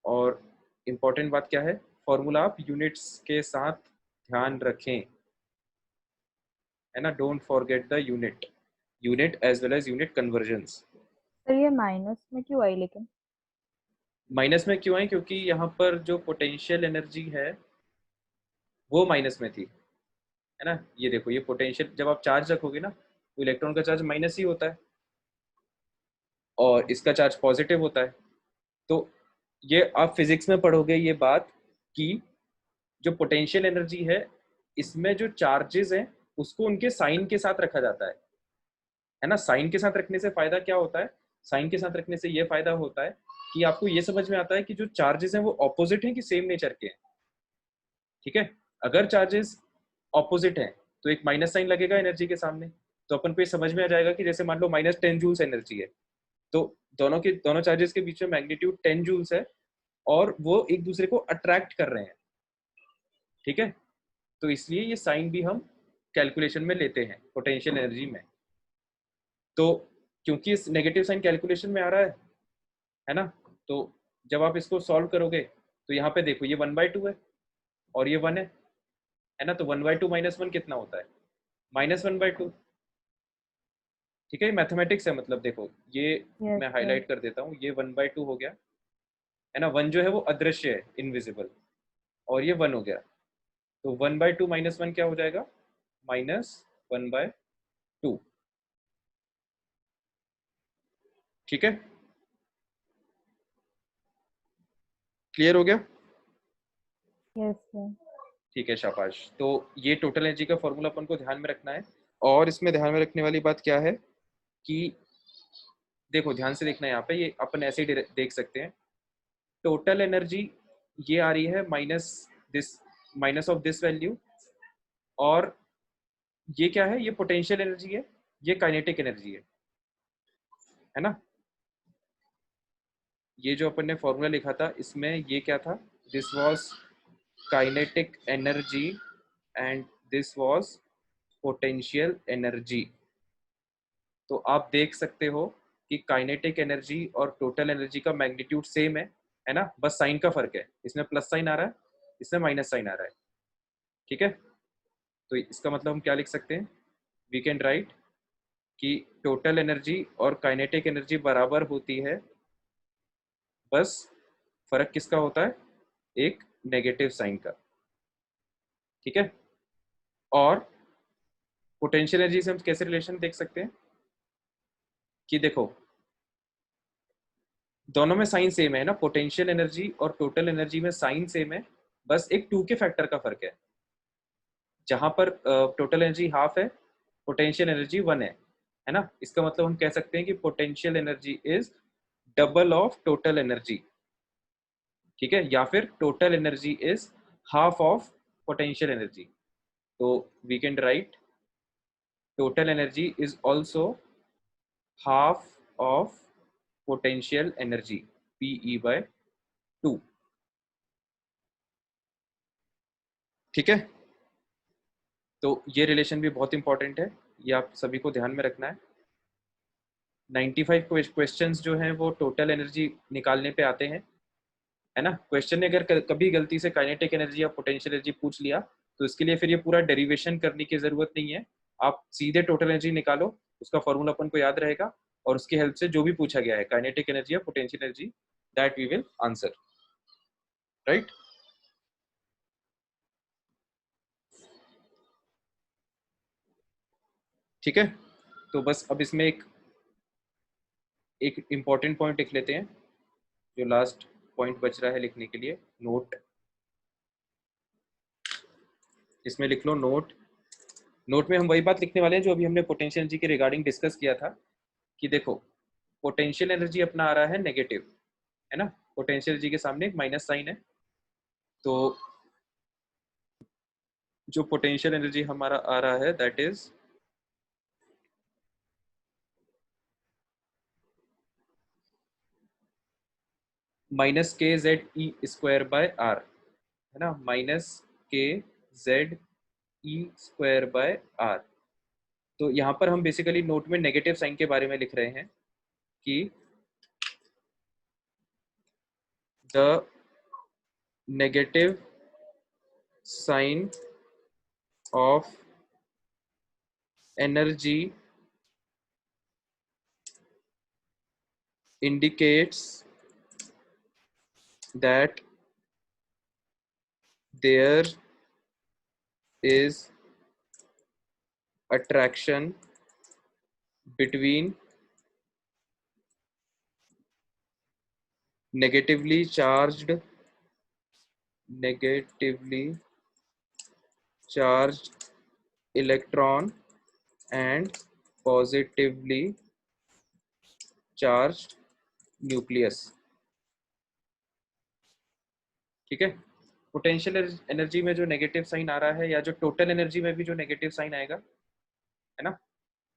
और इम्पॉर्टेंट बात क्या है, फॉर्मूला आप यूनिट्स के साथ ध्यान रखें, है ना। Don't forget the unit as well as unit conversions. Sir ये माइनस में क्यों आई लेकिन? माइनस में क्यों आई, क्योंकि यहाँ पर जो पोटेंशियल एनर्जी है वो माइनस में थी, है ना। ये देखो, ये पोटेंशियल, जब आप चार्ज रखोगे ना तो इलेक्ट्रॉन का चार्ज माइनस ही होता है और इसका चार्ज पॉजिटिव होता है। तो ये आप फिजिक्स में पढ़ोगे ये बात कि जो पोटेंशियल एनर्जी है इसमें जो चार्जेस हैं उसको उनके साइन के साथ रखा जाता है ना। साइन के साथ रखने से फायदा क्या होता है, साइन के साथ रखने से ये फायदा होता है कि आपको ये समझ में आता है कि जो चार्जेस हैं वो ऑपोजिट हैं कि सेम नेचर के हैं, ठीक है। अगर चार्जेस ऑपोजिट हैं तो एक माइनस साइन लगेगा एनर्जी के सामने, तो अपन को ये समझ में आ जाएगा कि जैसे मान लो -10 जूल्स एनर्जी है, तो दोनों चार्जेस के बीच में मैग्नीट्यूड 10 जूल्स है और वो एक दूसरे को अट्रैक्ट कर रहे हैं, ठीक है। तो इसलिए ये साइन भी हम कैलकुलेशन में लेते हैं पोटेंशियल एनर्जी में। तो क्योंकि इस नेगेटिव साइन कैलकुलेशन में आ रहा है ना, तो जब आप इसको सॉल्व करोगे तो यहाँ पे देखो ये 1/2 है और ये 1 है ना। तो 1/2 - 1 कितना होता है, -1/2, ठीक है। मैथमेटिक्स है, मतलब देखो ये यस मैं सर। हाईलाइट कर देता हूँ, ये 1/2 हो गया, है ना। 1 जो है वो अदृश्य है, इनविजिबल, और ये 1 हो गया, तो 1/2 - 1 क्या हो जाएगा, -1/2, ठीक है। क्लियर हो गया, यस सर। ठीक है, शाबाश। तो ये टोटल एनर्जी का फॉर्मूला अपन को ध्यान में रखना है। और इसमें ध्यान में रखने वाली बात क्या है कि देखो ध्यान से देखना है, यहाँ पे ये अपन ऐसे ही देख सकते हैं, टोटल एनर्जी ये आ रही है माइनस ऑफ दिस वैल्यू, और ये क्या है, ये पोटेंशियल एनर्जी है, ये काइनेटिक एनर्जी है ना। ये जो अपन ने फॉर्मूला लिखा था इसमें ये क्या था, this was kinetic energy and this was potential energy. तो आप देख सकते हो कि काइनेटिक एनर्जी और टोटल एनर्जी का मैग्नीट्यूड सेम है ना, बस साइन का फर्क है, इसमें प्लस साइन आ रहा है, इसमें माइनस साइन आ रहा है, ठीक है। तो इसका मतलब हम क्या लिख सकते हैं, वी कैन राइट कि टोटल एनर्जी और काइनेटिक एनर्जी बराबर होती है, बस फर्क किसका होता है, एक नेगेटिव साइन का, ठीक है। और पोटेंशियल एनर्जी से हम कैसे रिलेशन देख सकते हैं कि देखो दोनों में साइन सेम है ना, पोटेंशियल एनर्जी और टोटल एनर्जी में साइन सेम है, बस एक 2 के फैक्टर का फर्क है। जहां पर टोटल एनर्जी हाफ है, पोटेंशियल एनर्जी 1 है ना। इसका मतलब हम कह सकते हैं कि potential energy is double of total energy, ठीक है, या फिर total energy is half of potential energy. तो we can write total energy is also half of potential energy, Pe/2, ठीक है। तो ये रिलेशन भी बहुत इंपॉर्टेंट है, ये आप सभी को ध्यान में रखना है। 95 क्वेश्चंस जो हैं वो टोटल एनर्जी निकालने पे आते हैं, है ना। क्वेश्चन ने अगर कभी गलती से काइनेटिक एनर्जी या पोटेंशियल एनर्जी पूछ लिया तो इसके लिए फिर ये पूरा डेरिवेशन करने की जरूरत नहीं है, आप सीधे टोटल एनर्जी निकालो, उसका फॉर्मूला अपन को याद रहेगा, और उसकी हेल्प से जो भी पूछा गया है काइनेटिक एनर्जी या potential energy, that we will answer, right. ठीक है, तो बस अब इसमें एक इम्पॉर्टेंट पॉइंट लिख लेते हैं, जो लास्ट पॉइंट बच रहा है लिखने के लिए, नोट। इसमें लिख लो नोट। नोट में हम वही बात लिखने वाले हैं जो अभी हमने पोटेंशियल एनर्जी के रिगार्डिंग डिस्कस किया था, कि देखो पोटेंशियल एनर्जी अपना आ रहा है नेगेटिव, है ना, पोटेंशियल एनर्जी के सामने एक माइनस साइन है, तो जो पोटेंशियल एनर्जी हमारा आ रहा है that is minus K Z E square by R, है ना, minus K Z E square by R. तो यहाँ पर हम बेसिकली नोट में नेगेटिव साइन के बारे में लिख रहे हैं कि the negative sign of energy indicates that there is attraction between negatively charged electron and positively charged nucleus. ठीक है, पोटेंशियल एनर्जी में जो नेगेटिव साइन आ रहा है, या जो टोटल एनर्जी में भी जो नेगेटिव साइन आएगा, है ना,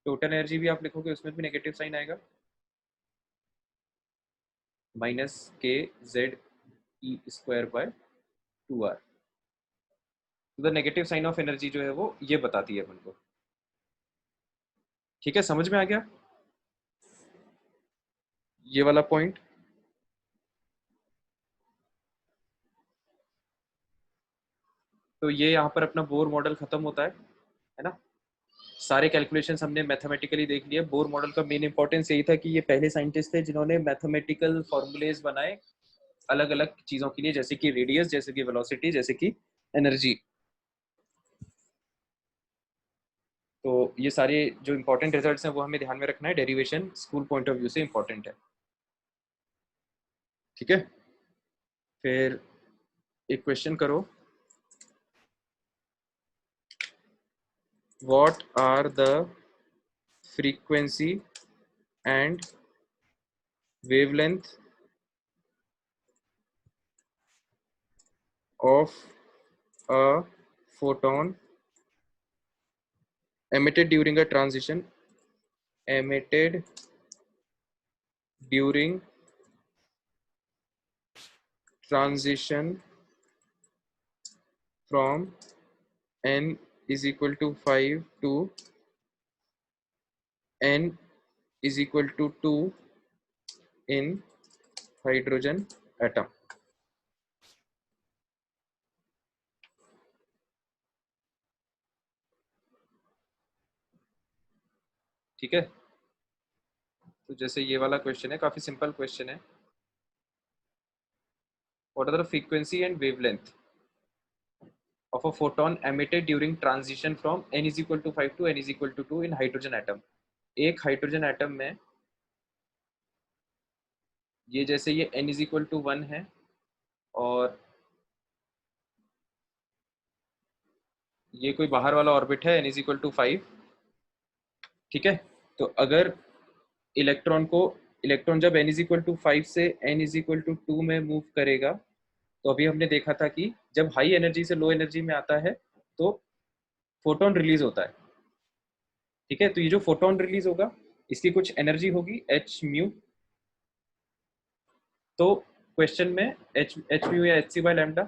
टोटल एनर्जी भी आप लिखोगे उसमें भी नेगेटिव साइन आएगा, minus K Z E square by 2r। तो the negative sign of energy जो है वो ये बताती है अपन को। ठीक है, समझ में आ गया ये वाला पॉइंट। तो ये यहाँ पर अपना बोर मॉडल खत्म होता है ना। सारे कैलकुलेशंस हमने मैथमेटिकली देख लिए। बोर मॉडल का मेन इंपॉर्टेंस यही था कि ये पहले साइंटिस्ट थे जिन्होंने मैथमेटिकल फॉर्मूलेज बनाए अलग अलग चीजों के लिए, जैसे कि रेडियस, जैसे कि वेलोसिटी, जैसे कि एनर्जी। तो ये सारे जो इंपॉर्टेंट रिजल्ट्स हैं वो हमें ध्यान में रखना है, derivation school point of view से इंपॉर्टेंट है। ठीक है, फिर एक क्वेश्चन करो, what are the frequency and wavelength of a photon emitted during transition from n is equal to 5 to n is equal to 2 in hydrogen atom। ठीक है, तो जैसे ये वाला क्वेश्चन है, काफी सिंपल क्वेश्चन है। What are the frequency and wavelength of a photon emitted during transition from n is equal to 5 to n is equal to 2 in hydrogen atom। एक हाइड्रोजन एटम में ये जैसे ये n is equal to 1 है और ये कोई बाहर वाला ऑर्बिट है n is equal to 5। ठीक है, तो अगर इलेक्ट्रॉन जब n is equal to 5 से n is equal to 2 में मूव करेगा, तो अभी हमने देखा था कि जब हाई एनर्जी से लो एनर्जी में आता है तो फोटोन रिलीज होता है। ठीक है, तो ये जो फोटोन रिलीज होगा इसकी कुछ एनर्जी होगी h म्यू। तो क्वेश्चन में h म्यू या hc बाय लैम्डा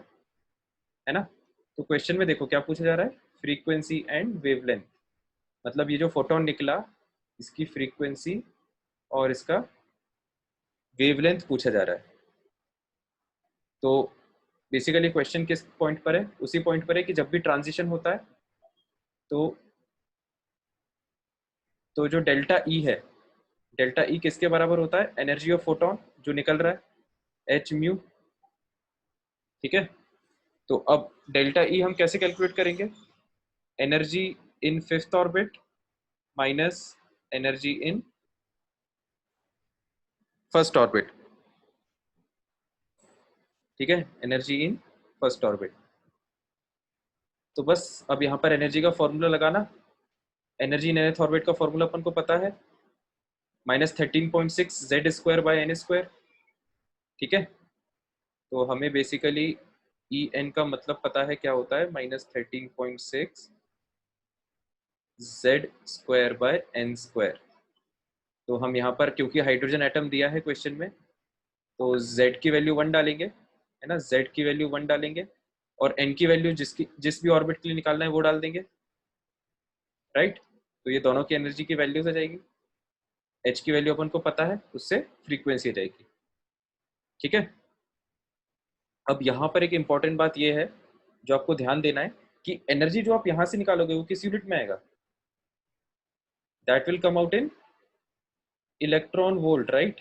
है ना। तो क्वेश्चन में देखो क्या पूछा जा रहा है, फ्रीक्वेंसी एंड वेवलेंथ। मतलब ये जो फोटोन निकला इसकी फ्रीक्वेंसी और इसका वेवलेंथ पूछा जा रहा है। तो बेसिकली क्वेश्चन किस पॉइंट पर है, उसी पॉइंट पर है कि जब भी ट्रांजिशन होता है तो तो जो डेल्टा ई है, डेल्टा ई किसके बराबर होता है? एनर्जी ऑफ फोटोन जो निकल रहा है, एच म्यू। ठीक है, तो अब डेल्टा ई हम कैसे कैलकुलेट करेंगे? Energy in fifth orbit minus energy in first orbit. ठीक है, एनर्जी इन फर्स्ट ऑर्बिट। तो बस अब यहाँ पर एनर्जी का फॉर्मूला लगाना। एनर्जी इन nth ऑर्बिट का फॉर्मूला अपन को पता है, -13.6 Z square by N square. ठीक है, तो हमें बेसिकली ई एन का मतलब पता है क्या होता है, -13.6 Z square by N square. तो हम यहाँ पर क्योंकि हाइड्रोजन एटम दिया है क्वेश्चन में, तो z की वैल्यू 1 डालेंगे, है ना, z की वैल्यू 1 डालेंगे और n की वैल्यू जिस भी ऑर्बिट के लिए निकालना है वो डाल देंगे, राइट। तो ये दोनों की एनर्जी की वैल्यूज आ जाएगी, h की वैल्यू अपन को पता है, उससे फ्रीक्वेंसी आ जाएगी। ठीक है, अब यहाँ पर एक इंपॉर्टेंट बात ये है जो आपको ध्यान देना है कि एनर्जी जो आप यहाँ से निकालोगे वो किस यूनिट में आएगा? That will come out in electron volt, right.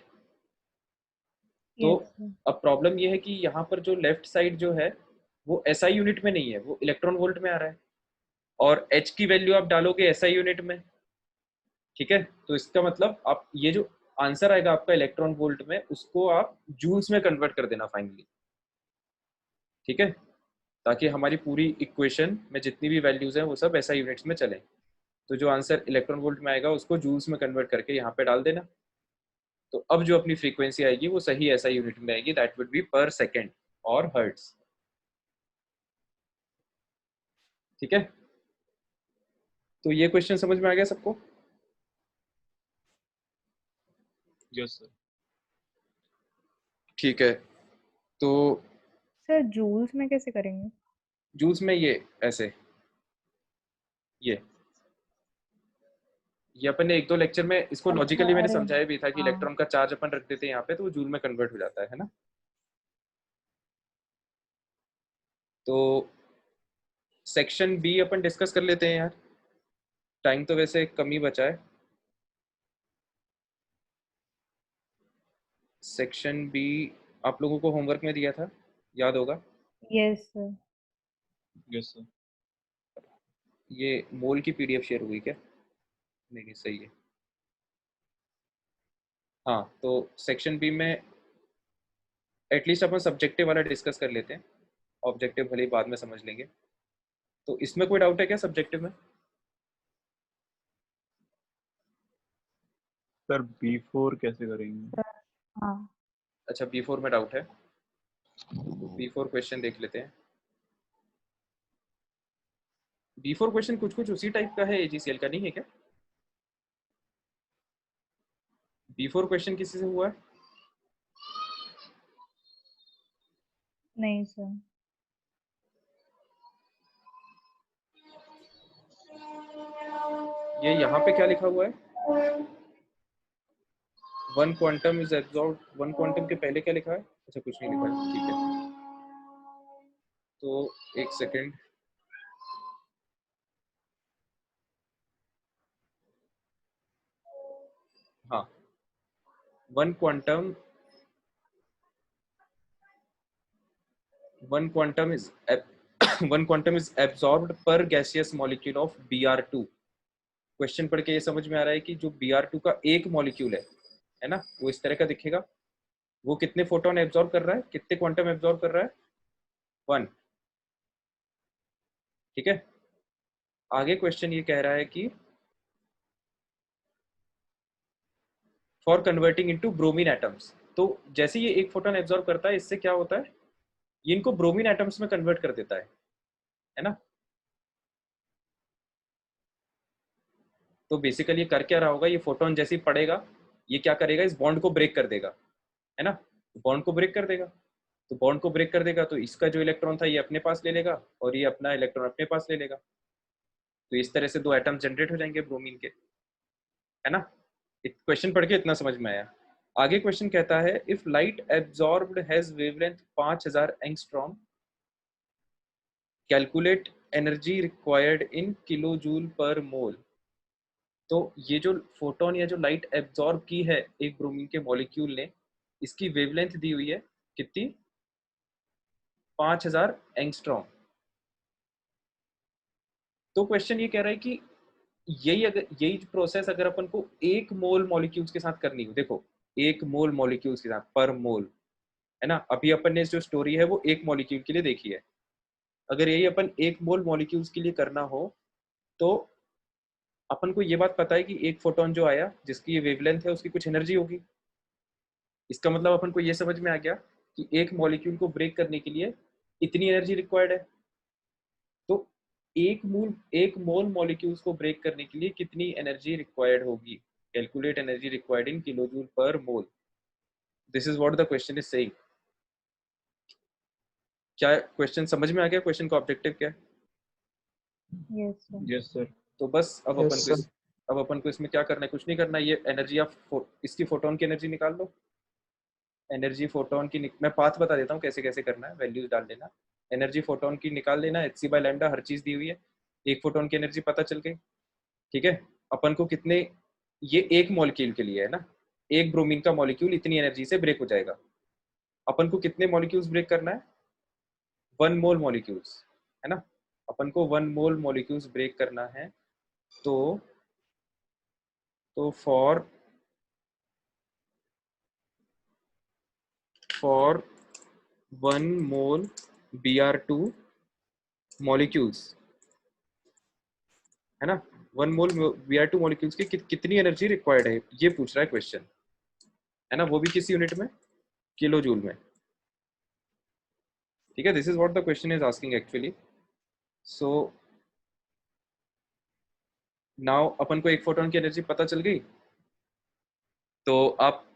तो यस सर। अब प्रॉब्लम ये है कि यहाँ पर जो लेफ्ट साइड जो है वो एसआई यूनिट में नहीं है, वो इलेक्ट्रॉन वोल्ट में आ रहा है, और एच की वैल्यू आप डालोगे एसआई यूनिट में। ठीक है, तो इसका मतलब आप ये जो आंसर आएगा आपका इलेक्ट्रॉन वोल्ट में, उसको आप जूल्स में कन्वर्ट कर देना फाइनली। ठीक है, ताकि हमारी पूरी इक्वेशन में जितनी भी वैल्यूज हैं वो सब एसआई यूनिट्स में चलें। तो जो आंसर इलेक्ट्रॉन वोल्ट में आएगा उसको जूल्स में कन्वर्ट करके यहाँ पे डाल देना। तो अब जो अपनी फ्रीक्वेंसी आएगी वो सही एसआई यूनिट में आएगी, दैट वुड बी पर सेकेंड और हर्ट्ज। ठीक है, तो ये क्वेश्चन समझ में आ गया सबको? Yes sir. ठीक है, तो सर जूल्स में कैसे करेंगे? जूल्स में ये ऐसे, ये अपन ने एक दो लेक्चर में इसको अच्छा, लॉजिकली मैंने अरे समझाया भी था कि हाँ। इलेक्ट्रॉन का चार्ज अपन रख देते हैं यहाँ पे तो वो जूल में कन्वर्ट हो जाता है ना। तो सेक्शन बी अपन डिस्कस कर लेते हैं यार, टाइम तो वैसे कम ही बचा है। सेक्शन बी आप लोगों को होमवर्क में दिया था, याद होगा। Yes sir. Yes sir. ये मोल की पीडीएफ शेयर हुई क्या? नहीं सही है। हाँ, तो सेक्शन बी में एटलीस्ट अपन सब्जेक्टिव वाला डिस्कस कर लेते हैं, ऑब्जेक्टिव भले ही बाद में समझ लेंगे। तो इसमें कोई डाउट है क्या सब्जेक्टिव में? सर B4 कैसे करेंगे? हाँ। अच्छा, B4 में डाउट है, B4 क्वेश्चन देख लेते हैं। B4 क्वेश्चन कुछ कुछ उसी टाइप का है, AGCL का नहीं है क्या? B4 क्वेश्चन किसी से हुआ है? नहीं सर। ये यहाँ पे क्या लिखा हुआ है? One quantum is absorb, one quantum के पहले क्या लिखा है? अच्छा कुछ नहीं लिखा है, ठीक है। तो एक सेकेंड, हाँ, one quantum is one quantum is absorbed per gaseous molecule of Br2। Question पढ़ के ये समझ में आ रहा है कि जो Br2 का एक मॉलिक्यूल है ना, वो इस तरह का दिखेगा। वो कितने फोटोन एब्जॉर्ब कर रहा है, कितने क्वांटम एब्जॉर्ब कर रहा है? 1। ठीक है, आगे क्वेश्चन ये कह रहा है कि for converting into bromine atoms. तो जैसे ये एक फोटोन एब्जॉर्ब करता है, इससे क्या होता है, ये इनको ब्रोमीन एटम्स में कन्वर्ट कर देता है ना। तो बेसिकली ये कर क्या रहा होगा, ये फोटोन जैसे ही पड़ेगा ये क्या करेगा, इस बॉन्ड को ब्रेक कर देगा, है ना। बॉन्ड को ब्रेक कर देगा, तो बॉन्ड को ब्रेक कर देगा तो इसका जो इलेक्ट्रॉन था ये अपने पास ले लेगा और ये अपना इलेक्ट्रॉन अपने पास ले लेगा। तो इस तरह से दो एटम जनरेट हो जाएंगे ब्रोमीन के, है ना। क्वेश्चन पढ़ के इतना समझ में आया। आगे क्वेश्चन कहता है if light absorbed has wavelength 5000 angstrom, calculate energy required in kilo joule per mole. तो ये जो फोटोन या जो लाइट एब्जॉर्ब की है एक ब्रोमीन के मॉलिक्यूल ने, इसकी वेवलेंथ दी हुई है कितनी, 5000 एंगस्ट्रॉम। तो क्वेश्चन ये कह रहा है कि यही प्रोसेस अगर अपन को 1 मोल मॉलिक्यूल्स के साथ करनी हो, देखो 1 मोल मॉलिक्यूल्स के साथ पर मोल, है ना, अभी अपन ने जो स्टोरी है वो 1 मॉलिक्यूल के लिए देखी है, अगर यही अपन 1 मोल मॉलिक्यूल्स के लिए करना हो तो अपन को ये बात पता है कि एक फोटोन जो आया जिसकी ये वेवलेंथ है उसकी कुछ एनर्जी होगी। इसका मतलब अपन को ये समझ में आ गया कि एक मॉलिक्यूल को ब्रेक करने के लिए इतनी एनर्जी रिक्वायर्ड है। तो एक मोल मॉलिक्यूल्स को ब्रेक करने के लिए कितनी एनर्जी रिक्वायर्ड होगी, calculate energy required in kilojoule per mole. This is what the question is saying. क्या क्वेश्चन समझ में आ गया, क्वेश्चन का ऑब्जेक्टिव क्या है? Yes sir. Yes sir. तो बस अब Yes, अपन sir. अब अपन को इसमें क्या करना है, कुछ नहीं करना है, ये एनर्जी ऑफ इसकी फोटोन की एनर्जी निकाल लो। एनर्जी फोटोन की मैं पाथ बता देता हूँ कैसे कैसे करना है, वैल्यूज डाल लेना, एनर्जी फोटोन की निकाल लेना, hc/λ हर चीज दी हुई है, एक फोटोन की एनर्जी पता चल गई। ठीक है, अपन को कितने, ये एक मॉलिक्यूल के लिए है ना, एक ब्रोमीन का मॉलिक्यूल इतनी एनर्जी से ब्रेक हो जाएगा। अपन को कितने मॉलिक्यूल्स ब्रेक करना है, 1 मोल मॉलिक्यूल्स, है ना, अपन को 1 मोल मॉलिक्यूल्स ब्रेक करना है। तो फॉर 1 मोल Br2 मॉलिक्यूल्स, है ना, 1 मोल Br2 मॉलिक्यूल्स की कितनी एनर्जी रिक्वायर्ड है, ये पूछ रहा है क्वेश्चन, है ना, वो भी किस यूनिट में, किलो जूल में। ठीक है, this is what the question is asking actually. So now अपन को एक फोटोन की एनर्जी पता चल गई, तो आप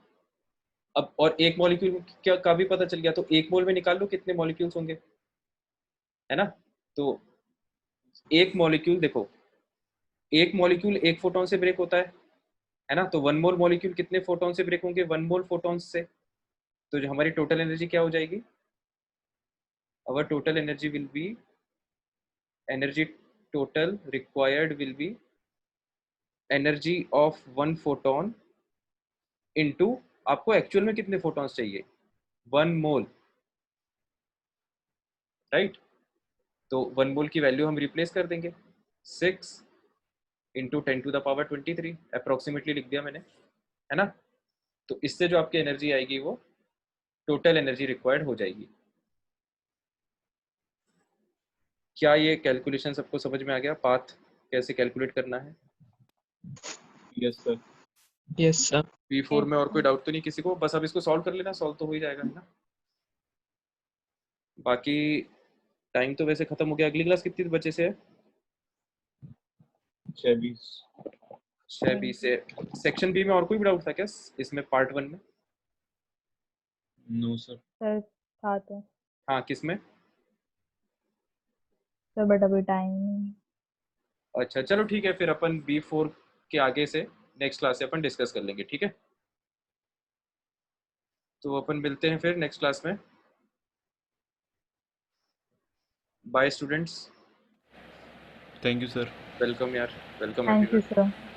अब और एक मॉलिक्यूल क्या का भी पता चल गया, तो एक मोल में निकाल लो कितने मॉलिक्यूल्स होंगे, है ना। तो एक मॉलिक्यूल देखो, एक मॉलिक्यूल एक फोटोन से ब्रेक होता है ना, तो 1 मोल मॉलिक्यूल कितने फोटोन से ब्रेक होंगे, 1 मोल फोटोन्स से। तो जो हमारी टोटल एनर्जी क्या हो जाएगी, our total energy will be, energy total required will be energy of 1 photon into, आपको एक्चुअल में कितने फोटॉन्स चाहिए, 1 मोल, राइट। तो 1 मोल की वैल्यू हम रिप्लेस कर देंगे, 6 इंटू 10⁻23 अप्रोक्सीमेटली लिख दिया मैंने, है ना। तो इससे जो आपकी एनर्जी आएगी वो टोटल एनर्जी रिक्वायर्ड हो जाएगी। क्या ये कैलकुलेशन सबको समझ में आ गया, पाथ कैसे कैलकुलेट करना है? Yes sir. Yes, sir. P4 में और कोई डाउट तो नहीं किसी को, बस अब इसको सॉल्व कर लेना, सॉल्व तो हो ही जाएगा, है ना। बाकी टाइम तो वैसे खत्म हो गया। अगली क्लास कितनी बजे से है? 6:20। 6:20 से। सेक्शन बी में और कोई भी डाउट था क्या इसमें, पार्ट 1 में? No sir. सर था तो हाँ, किसमें? सर, बट अभी टाइम। अच्छा चलो ठीक है, फिर अपन B4 के आगे से नेक्स्ट क्लास से अपन डिस्कस कर लेंगे, ठीक है। तो अपन मिलते हैं फिर नेक्स्ट क्लास में। Bye students. Thank you sir. Welcome यार, welcome thank you everyone. Sir.